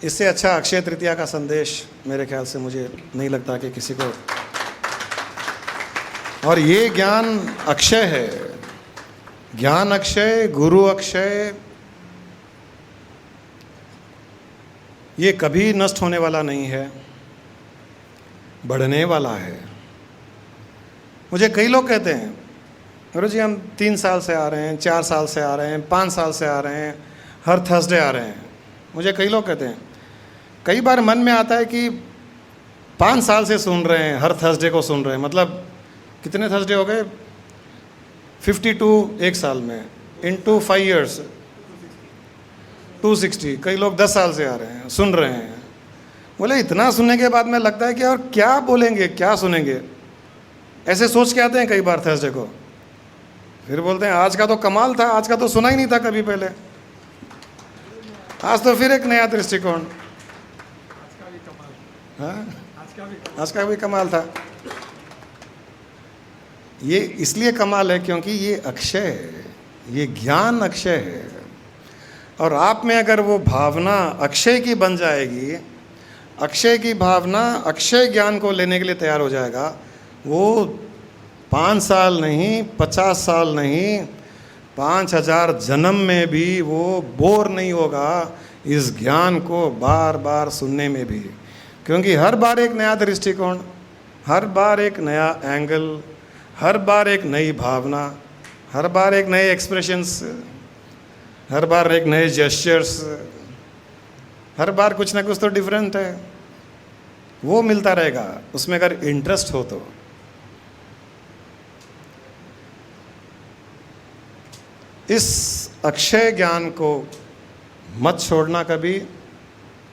इससे अच्छा अक्षय तृतीया का संदेश मेरे ख्याल से मुझे नहीं लगता कि किसी को। और ये ज्ञान अक्षय है, ज्ञान अक्षय, गुरु अक्षय, ये कभी नष्ट होने वाला नहीं है, बढ़ने वाला है। मुझे कई लोग कहते हैं, गुरु जी हम 3 साल से आ रहे हैं, 4 साल से आ रहे हैं, 5 साल से आ रहे हैं, हर थर्सडे आ रहे हैं। मुझे कई लोग कहते हैं, कई बार मन में आता है कि 5 साल से सुन रहे हैं, हर थर्सडे को सुन रहे हैं, मतलब कितने थर्सडे हो गए? 52 एक साल में, इंटू 5 years 260। कई लोग 10 साल से आ रहे हैं, सुन रहे हैं। बोले इतना सुनने के बाद में लगता है कि और क्या बोलेंगे, क्या सुनेंगे, ऐसे सोच के आते हैं कई बार थर्सडे को। फिर बोलते हैं आज का तो कमाल था, आज का तो सुना ही नहीं था कभी पहले, आज तो फिर एक नया दृष्टिकोण। हाँ, आज का भी कमाल था। ये इसलिए कमाल है क्योंकि ये अक्षय है, ये ज्ञान अक्षय है। और आप में अगर वो भावना अक्षय की बन जाएगी, अक्षय की भावना अक्षय ज्ञान को लेने के लिए तैयार हो जाएगा, वो 5 साल नहीं, 50 साल नहीं, 5000 जन्म में भी वो बोर नहीं होगा इस ज्ञान को बार बार सुनने में भी। क्योंकि हर बार एक नया दृष्टिकोण, हर बार एक नया एंगल, हर बार एक नई भावना, हर बार एक नए एक्सप्रेशंस, हर बार एक नए जेस्चर्स, हर बार कुछ ना कुछ तो डिफरेंट है, वो मिलता रहेगा उसमें अगर इंटरेस्ट हो तो। इस अक्षय ज्ञान को मत छोड़ना कभी,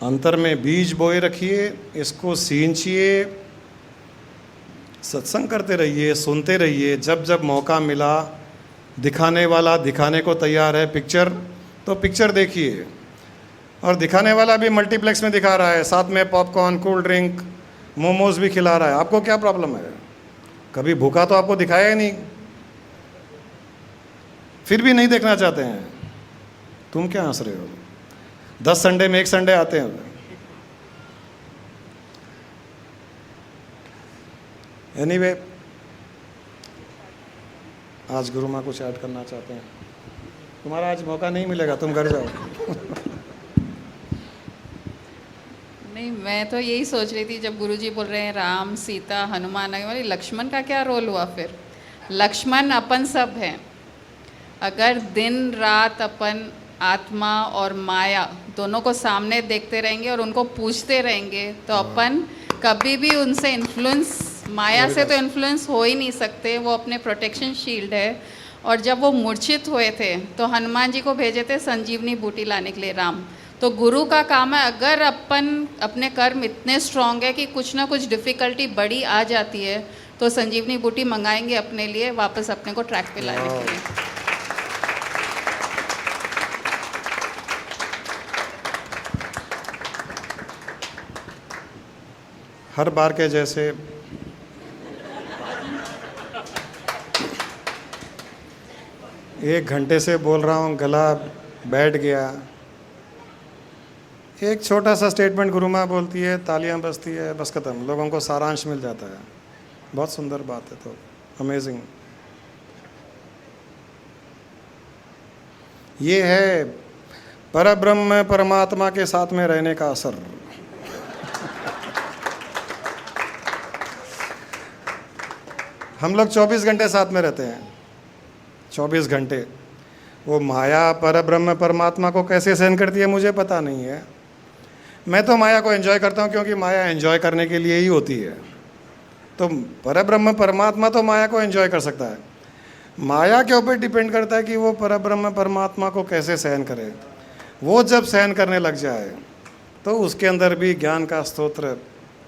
अंतर में बीज बोए रखिए, इसको सींचिए, सत्संग करते रहिए, सुनते रहिए। जब जब मौका मिला, दिखाने वाला दिखाने को तैयार है पिक्चर, तो पिक्चर देखिए। और दिखाने वाला भी मल्टीप्लेक्स में दिखा रहा है, साथ में पॉपकॉर्न, कोल्ड ड्रिंक, मोमोज भी खिला रहा है, आपको क्या प्रॉब्लम है? कभी भूखा तो आपको दिखाया ही नहीं, फिर भी नहीं देखना चाहते हैं। तुम क्या हंस रहे हो? 10 संडे में 1 संडे आते हैं। एनीवे, आज गुरु माँ कुछ ऐड करना चाहते हैं? तुम्हारा आज मौका नहीं मिलेगा, तुम घर जाओ। नहीं, मैं तो यही सोच रही थी जब गुरुजी बोल रहे हैं राम, सीता, हनुमान, लक्ष्मण का क्या रोल हुआ फिर? लक्ष्मण अपन सब हैं। अगर दिन रात अपन आत्मा और माया दोनों को सामने देखते रहेंगे और उनको पूछते रहेंगे, तो अपन कभी भी उनसे इन्फ्लुएंस, माया से तो इन्फ्लुएंस हो ही नहीं सकते। वो अपने प्रोटेक्शन शील्ड है। और जब वो मूर्छित हुए थे तो हनुमान जी को भेजे थे संजीवनी बूटी लाने के लिए राम। तो गुरु का काम है, अगर अपन अपने कर्म इतने स्ट्रांग है कि कुछ ना कुछ डिफ़िकल्टी बड़ी आ जाती है, तो संजीवनी बूटी मंगाएंगे अपने लिए, वापस अपने को ट्रैक पे लाने के लिए। हर बार के जैसे 1 घंटे से बोल रहा हूँ, गला बैठ गया। एक छोटा सा स्टेटमेंट गुरु माँ बोलती है, तालियां बजती है, बस खत्म, लोगों को सारांश मिल जाता है। बहुत सुंदर बात है, तो अमेजिंग। ये है परब्रह्म परमात्मा के साथ में रहने का असर। हम लोग 24 घंटे साथ में रहते हैं, 24 घंटे। वो माया परब्रह्म परमात्मा को कैसे सहन करती है मुझे पता नहीं है। मैं तो माया को एंजॉय करता हूँ, क्योंकि माया एंजॉय करने के लिए ही होती है। तो परब्रह्म परमात्मा तो माया को एंजॉय कर सकता है, माया के ऊपर डिपेंड करता है कि वो परब्रह्म परमात्मा को कैसे सहन करे। वो जब सहन करने लग जाए तो उसके अंदर भी ज्ञान का स्तोत्र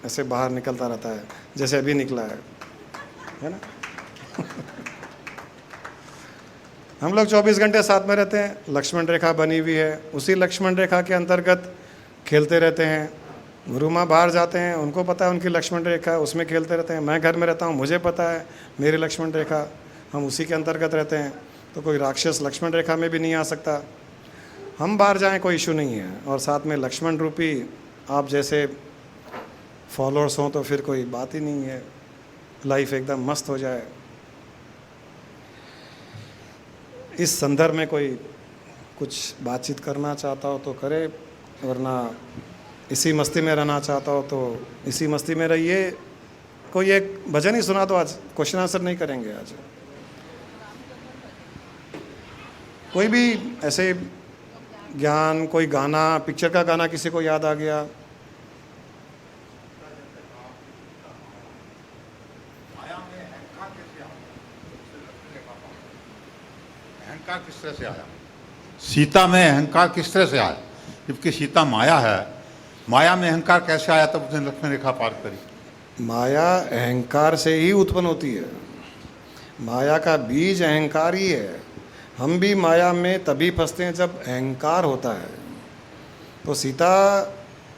ऐसे बाहर निकलता रहता है, जैसे अभी निकला है ना। हम लोग 24 घंटे साथ में रहते हैं, लक्ष्मण रेखा बनी हुई है, उसी लक्ष्मण रेखा के अंतर्गत खेलते रहते हैं। गुरु माँ बाहर जाते हैं, उनको पता है उनकी लक्ष्मण रेखा, उसमें खेलते रहते हैं। मैं घर में रहता हूँ, मुझे पता है मेरी लक्ष्मण रेखा, हम उसी के अंतर्गत रहते हैं। तो कोई राक्षस लक्ष्मण रेखा में भी नहीं आ सकता। हम बाहर जाएं कोई इशू नहीं है, और साथ में लक्ष्मण रूपी आप जैसे फॉलोअर्स हों तो फिर कोई बात ही नहीं है, लाइफ एकदम मस्त हो जाए। इस संदर्भ में कोई कुछ बातचीत करना चाहता हो तो करे, वरना इसी मस्ती में रहना चाहता हो तो इसी मस्ती में रहिए। कोई एक भजन ही सुना दो आज, क्वेश्चन आंसर नहीं करेंगे आज। कोई भी ऐसे ज्ञान, कोई गाना, पिक्चर का गाना किसी को याद आ गया? अहंकार किस तरह से आया? सीता में अहंकार किस तरह से आया? जबकि सीता माया है, माया में अहंकार कैसे आया? तब उसने लक्ष्मण रेखा पार करी। माया अहंकार से ही उत्पन्न होती है, माया का बीज अहंकार ही है। हम भी माया में तभी फंसते हैं जब अहंकार होता है। तो सीता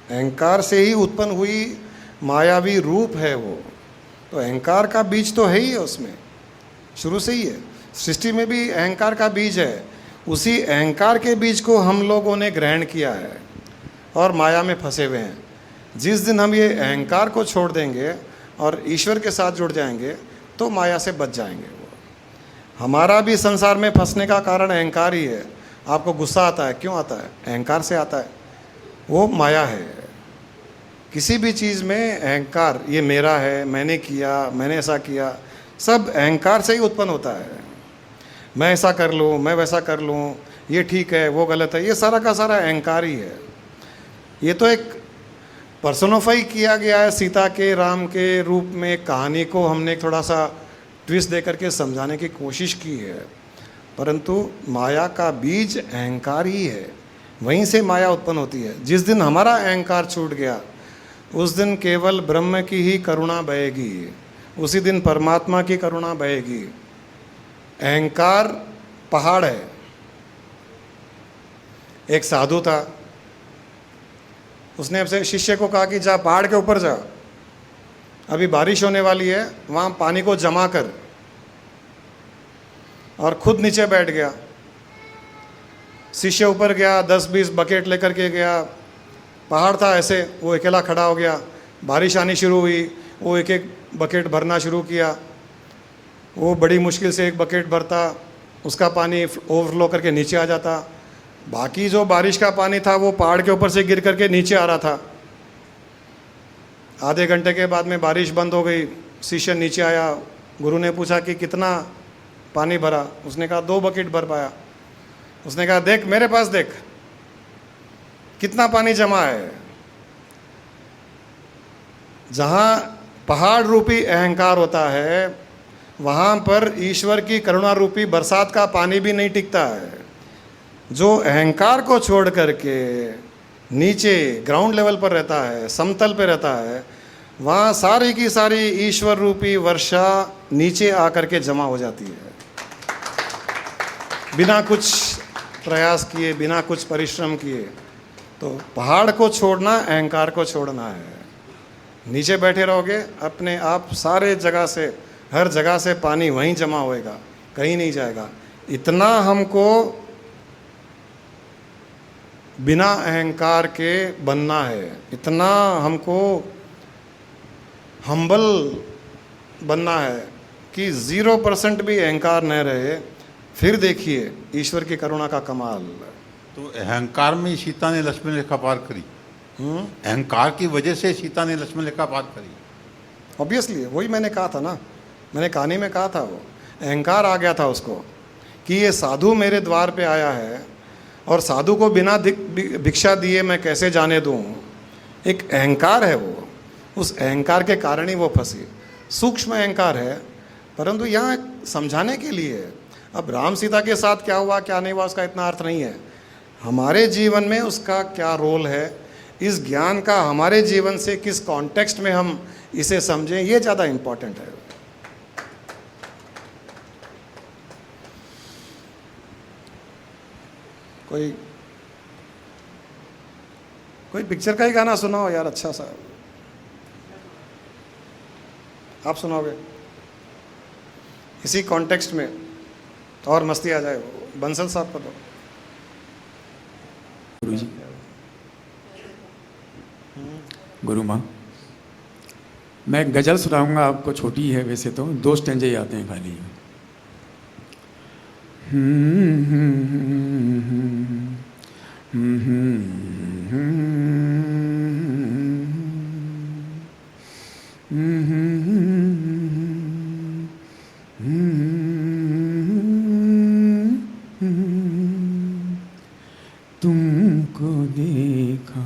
अहंकार से ही उत्पन्न हुई मायावी रूप है वो, तो अहंकार का बीज तो है ही है उसमें, शुरू से ही है। सृष्टि में भी अहंकार का बीज है, उसी अहंकार के बीज को हम लोगों ने ग्रहण किया है और माया में फंसे हुए हैं। जिस दिन हम ये अहंकार को छोड़ देंगे और ईश्वर के साथ जुड़ जाएंगे तो माया से बच जाएंगे। वो हमारा भी संसार में फंसने का कारण अहंकार ही है। आपको गुस्सा आता है, क्यों आता है? अहंकार से आता है, वो माया है। किसी भी चीज़ में अहंकार, ये मेरा है, मैंने किया, मैंने ऐसा किया, सब अहंकार से ही उत्पन्न होता है। मैं ऐसा कर लूँ, मैं वैसा कर लूँ, ये ठीक है, वो गलत है, ये सारा का सारा अहंकार ही है। ये तो एक पर्सोनिफाई किया गया है सीता के, राम के रूप में। एक कहानी को हमने थोड़ा सा ट्विस्ट दे करके समझाने की कोशिश की है, परंतु माया का बीज अहंकार ही है, वहीं से माया उत्पन्न होती है। जिस दिन हमारा अहंकार छूट गया उस दिन केवल ब्रह्म की ही करुणा बहेगी, उसी दिन परमात्मा की करुणा बहेगी। अहंकार पहाड़ है। एक साधु था, उसने अपने शिष्य को कहा कि जा पहाड़ के ऊपर जा, अभी बारिश होने वाली है, वहाँ पानी को जमा कर, और खुद नीचे बैठ गया। शिष्य ऊपर गया, 10-20 बकेट लेकर के गया। पहाड़ था ऐसे, वो अकेला खड़ा हो गया। बारिश आनी शुरू हुई, वो एक एक बकेट भरना शुरू किया। वो बड़ी मुश्किल से एक बकेट भरता, उसका पानी ओवरफ्लो करके नीचे आ जाता। बाकी जो बारिश का पानी था वो पहाड़ के ऊपर से गिर करके नीचे आ रहा था। आधे घंटे के बाद में बारिश बंद हो गई। शिष्य नीचे आया, गुरु ने पूछा कि कितना पानी भरा? उसने कहा 2 बकेट भर पाया। उसने कहा देख मेरे पास, देख कितना पानी जमा है। जहाँ पहाड़ रूपी अहंकार होता है वहाँ पर ईश्वर की करुणा रूपी बरसात का पानी भी नहीं टिकता है। जो अहंकार को छोड़ करके नीचे ग्राउंड लेवल पर रहता है, समतल पे रहता है, वहाँ सारी की सारी ईश्वर रूपी वर्षा नीचे आकर के जमा हो जाती है, बिना कुछ प्रयास किए, बिना कुछ परिश्रम किए। तो पहाड़ को छोड़ना अहंकार को छोड़ना है। नीचे बैठे रहोगे, अपने आप सारे जगह से, हर जगह से पानी वहीं जमा होएगा, कहीं नहीं जाएगा। इतना हमको बिना अहंकार के बनना है, इतना हमको हम्बल बनना है कि 0% भी अहंकार न रहे। फिर देखिए ईश्वर की करुणा का कमाल। तो अहंकार में ही सीता ने लक्ष्मण रेखा पार करी। अहंकार की वजह से सीता ने लक्ष्मण रेखा पार करी। ऑब्वियसली, वही मैंने कहा था ना, मैंने कहानी में कहा था, वो अहंकार आ गया था उसको कि ये साधु मेरे द्वार पे आया है और साधु को बिना भिक्षा दिए मैं कैसे जाने दूँ। एक अहंकार है वो, उस अहंकार के कारण ही वो फंसी। सूक्ष्म अहंकार है, परंतु यहाँ समझाने के लिए है। अब राम सीता के साथ क्या हुआ क्या नहीं हुआ उसका इतना अर्थ नहीं है, हमारे जीवन में उसका क्या रोल है, इस ज्ञान का हमारे जीवन से किस कॉन्टेक्स्ट में हम इसे समझें, ये ज़्यादा इम्पोर्टेंट है। कोई पिक्चर का ही गाना सुनाओ यार, अच्छा सा आप सुनाओगे इसी कॉन्टेक्स्ट में और मस्ती आ जाए। बंसल साहब को दो। गुरु जी, गुरु माँ, मैं एक गज़ल सुनाऊंगा आपको, छोटी है वैसे तो, 2 स्टेंजे ही आते हैं खाली। तुमको देखा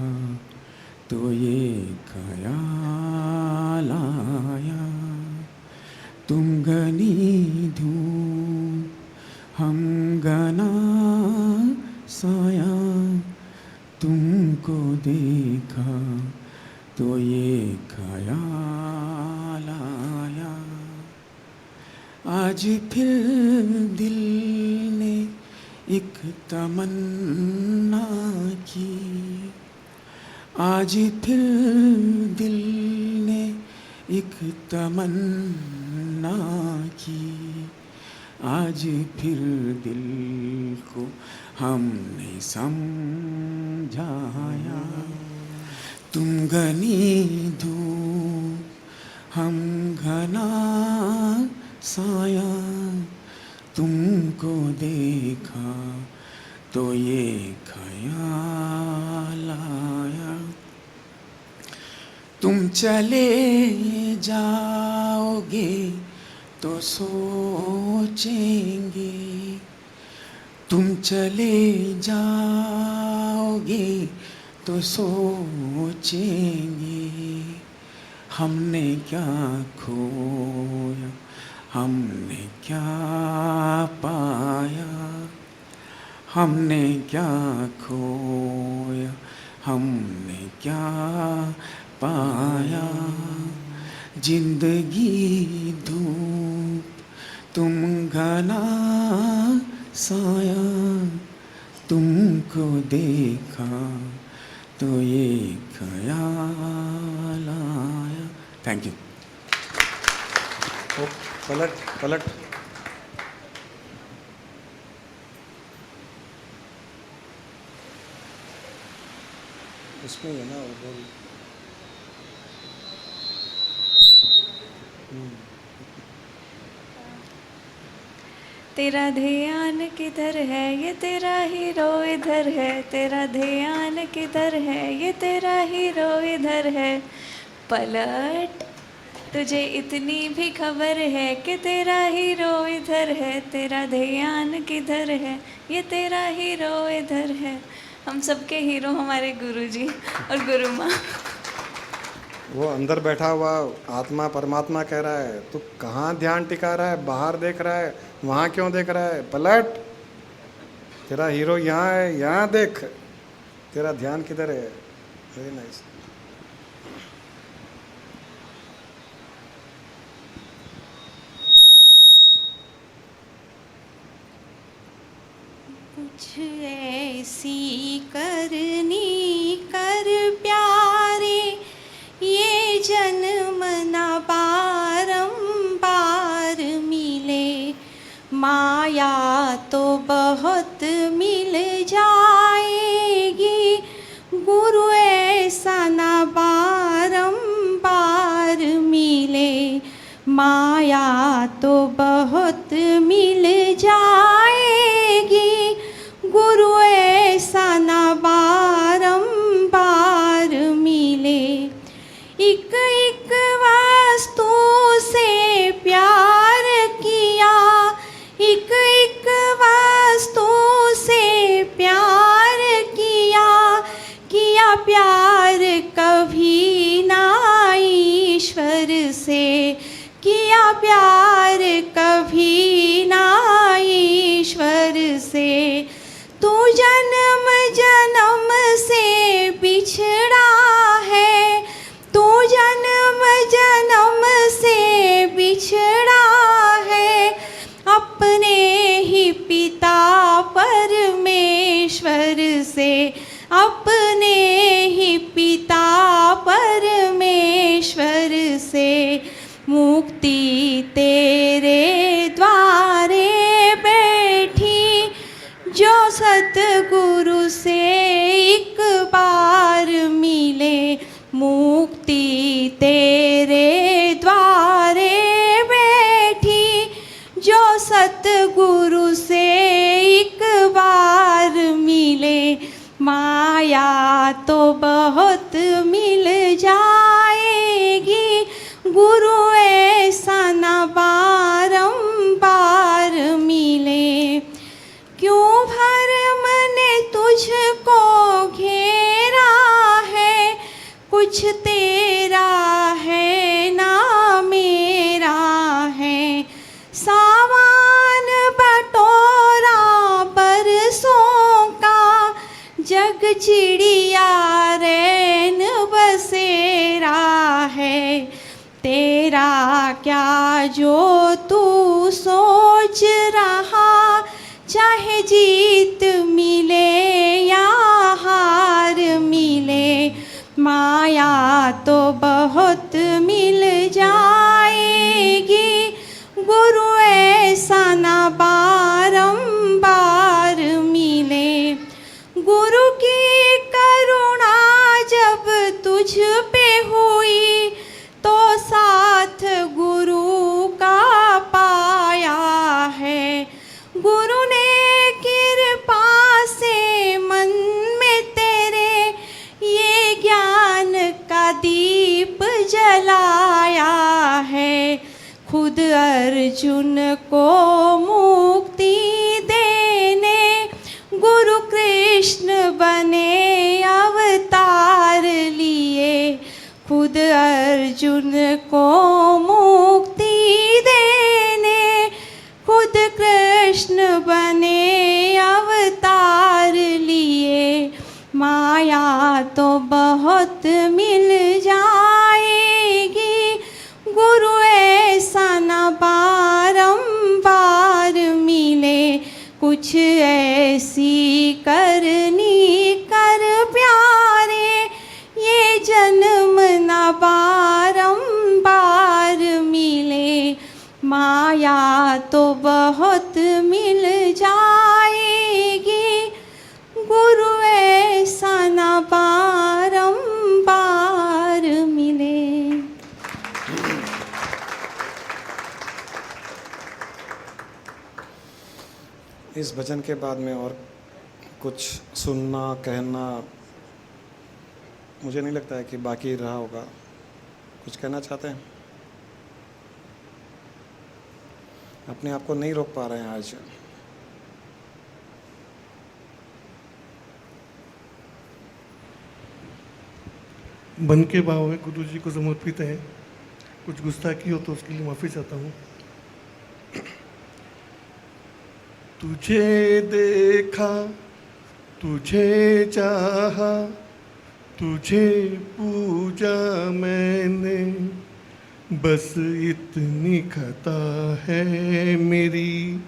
तो ये ख्याल आया, तुम घनी धूप हम घना साया, तुमको देखा तो ये ख्याल आया। आज फिर दिल ने एक तमन्ना की, आज फिर दिल ने एक तमन्ना की, आज फिर दिल को हमने समझाया। तुम घनी धूप हम घना साया, तुमको देखा तो ये ख्याल आया। तुम चले जाओगे तो सोचेंगे, तुम चले जाओगे तो सोचेंगे, हमने क्या खोया हमने क्या पाया, हमने क्या खोया हमने क्या पाया। जिंदगी धूप तुम घना साया, तुमको देखा तो ये ख्याल आया। Thank you. पलट पलट उसमें है ना वो बोल। तेरा ध्यान किधर है ये तेरा हीरो इधर है, तेरा ध्यान किधर है ये तेरा हीरो इधर है। पलट, तुझे इतनी भी खबर है कि तेरा हीरो इधर है, तेरा ध्यान किधर है ये तेरा हीरो इधर है। हम सबके हीरो हमारे गुरुजी और गुरु माँ। वो अंदर बैठा हुआ आत्मा परमात्मा कह रहा है तू कहाँ ध्यान टिका रहा है, बाहर देख रहा है, वहाँ क्यों देख रहा है। पलट, तेरा हीरो यहाँ है, यहाँ देख, तेरा ध्यान किधर है। Very nice. कुछ ऐसी करनी कर प्यारे, ये जन्म ना बारंबार मिले। माया तो बहुत मिल जाएगी, गुरु ऐसा ना बारंबार मिले। माया तो बहुत मिल जाएगी, गुरु ऐसा ना बारंबार मिले। एक एक वस्तु से प्यार किया, एक एक वस्तु से प्यार किया, किया प्यार कभी ना ईश्वर से, सतगुरु से एक बार मिले, मुक्ति तेरे द्वारे बैठी। जो सतगुरु से एक बार मिले, माया तो बहुत मिल जाएगी। गुरु ऐसा न बारंबार मिले। क्यों भरम ने तुझको घेरा है, कुछ तेरा है ना मेरा है। सावन बटोरा बरसों का, जग चिड़िया रैन बसेरा है। तेरा क्या जो तू सोच रहा, चाहे जीत मिले या हार मिले, माया तो बहुत मिल जाएगी। गुरु ऐसा न बारंबार मिले। गुरु की करुणा जब तुझ पे हुई, तो साथ गुरु का पाया है। गुरु ने कृपा से मन में तेरे ये ज्ञान का दीप जलाया है। खुद अर्जुन को मुक्ति देने गुरु कृष्ण बने अवतार लिए। खुद अर्जुन को मुक्ति देने खुद कृष्ण बने अवतार लिए। माया तो बहुत मिल जाएगी, गुरु ऐसा न बारंबार मिले। कुछ ऐसी करनी कर प्यारे, ये जन्म न बारंबार मिले। माया तो बहुत मिल जाएगी, गुरु ऐसा न बारंबार मिले। इस भजन के बाद में और कुछ सुनना कहना मुझे नहीं लगता है कि बाकी रहा होगा। कुछ कहना चाहते हैं? अपने आप को नहीं रोक पा रहे हैं आज। मन के भाव है गुरु जी को समर्पित है। कुछ गुस्ताखी हो तो उसके लिए माफ़ी चाहता हूँ। तुझे देखा, तुझे चाहा, तुझे पूजा मैंने, बस इतनी खता है मेरी,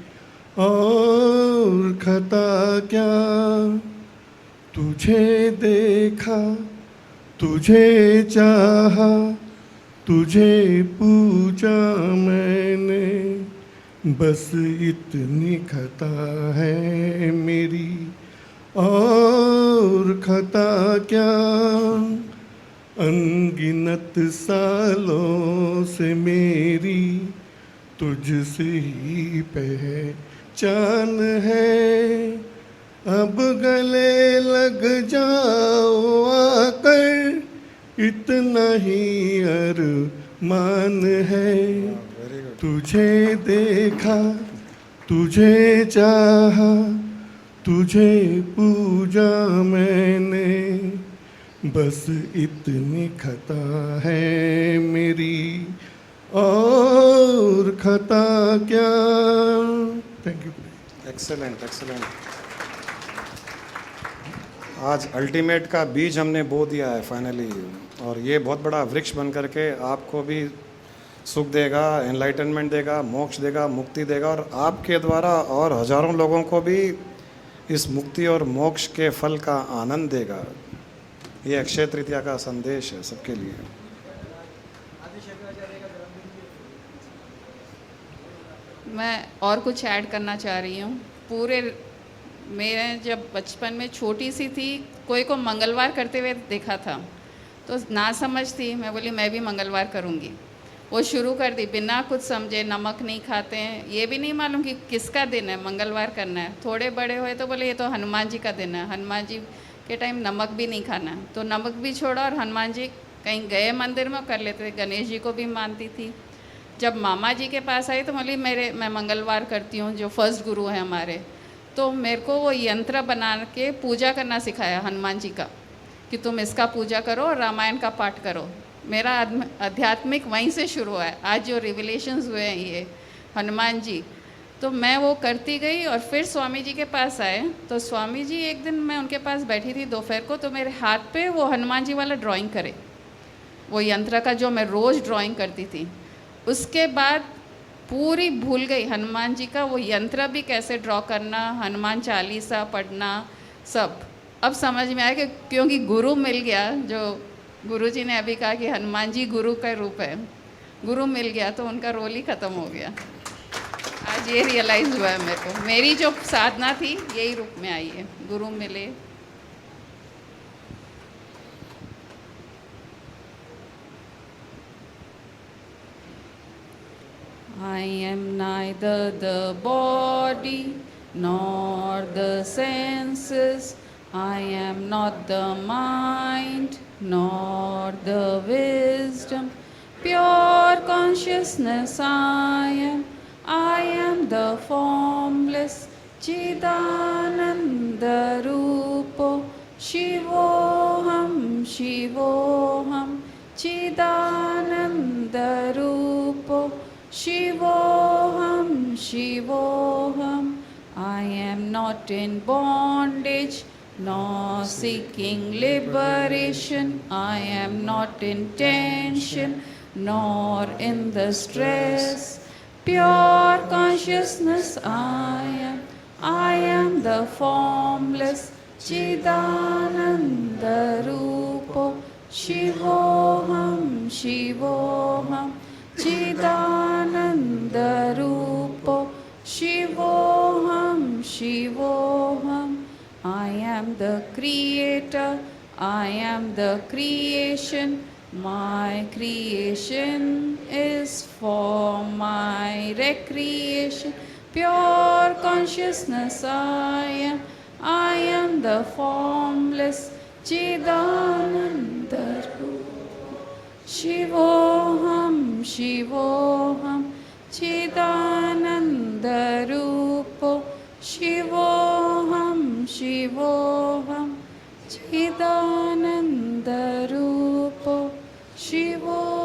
और खता क्या। तुझे देखा, तुझे चाहा, तुझे पूजा मैंने, बस इतनी खता है मेरी, और खता क्या। अनगिनत सालों से मेरी तुझसे ही पहचान है। अब गले लग जाओ आकर, इतना ही अरमान है। तुझे देखा, तुझे चाहा, तुझे पूजा मैंने, बस इतनी खता है मेरी, और खता क्या। Thank you. Excellent excellent. आज अल्टीमेट का बीज हमने बो दिया है फाइनली, और ये बहुत बड़ा वृक्ष बन करके आपको भी सुख देगा, एनलाइटनमेंट देगा, मोक्ष देगा, मुक्ति देगा, और आपके द्वारा और हजारों लोगों को भी इस मुक्ति और मोक्ष के फल का आनंद देगा। ये अक्षय तृतीया का संदेश है सबके लिए। मैं और कुछ ऐड करना चाह रही हूँ। पूरे मैं जब बचपन में छोटी सी थी कोई को मंगलवार करते हुए देखा था, तो ना समझ थी, मैं बोली मैं भी मंगलवार करूँगी। वो शुरू कर दी बिना कुछ समझे, नमक नहीं खाते हैं, ये भी नहीं मालूम कि किसका दिन है, मंगलवार करना है। थोड़े बड़े हुए तो बोले ये तो हनुमान जी का दिन है, हनुमान जी के टाइम नमक भी नहीं खाना है, तो नमक भी छोड़ा और हनुमान जी कहीं गए मंदिर में कर लेते थे। गणेश जी को भी मानती थी। जब मामा जी के पास आई तो बोली मैं मंगलवार करती हूँ, जो फर्स्ट गुरु है हमारे, तो मेरे को वो यंत्र बना के पूजा करना सिखाया हनुमान जी का, कि तुम इसका पूजा करो और रामायण का पाठ करो। मेरा आध्यात्मिक वहीं से शुरू हुआ है। आज जो रिविलेशंस हुए हैं ये हनुमान जी, तो मैं वो करती गई। और फिर स्वामी जी के पास आए, तो स्वामी जी एक दिन मैं उनके पास बैठी थी दोपहर को, तो मेरे हाथ पे वो हनुमान जी वाला ड्राइंग करे, वो यंत्र का जो मैं रोज़ ड्राइंग करती थी। उसके बाद पूरी भूल गई हनुमान जी का वो यंत्र भी कैसे ड्रॉ करना, हनुमान चालीसा पढ़ना, सब अब समझ में आया कि क्योंकि गुरु मिल गया। जो गुरु जी ने अभी कहा कि हनुमान जी गुरु का रूप है, गुरु मिल गया तो उनका रोल ही ख़त्म हो गया। आज ये रियलाइज़ हुआ है मेरे को, मेरी जो साधना थी यही रूप में आई है, गुरु मिले। I am neither the body nor the senses. I am not the mind nor the wisdom. Pure consciousness I am. I am the formless Chidananda Rupo. Shivoham, Shivoham, Chidananda Rupo. Shivoham, Shivoham. I am not in bondage nor seeking liberation. I am not in tension nor in the stress. Pure consciousness I am. I am the formless Chidananda Rupo. Shivoham, Shivoham, Chidananda Rupo. Shivoham, Shivoham. I am the creator, I am the creation. My creation is for my recreation. Pure consciousness I am. I am the formless Chidananda Rupa. Shivoham, Shivoham, Chidananda Rupo. Shivoham, Shivoham, Chidananda Rupo. Shivoham.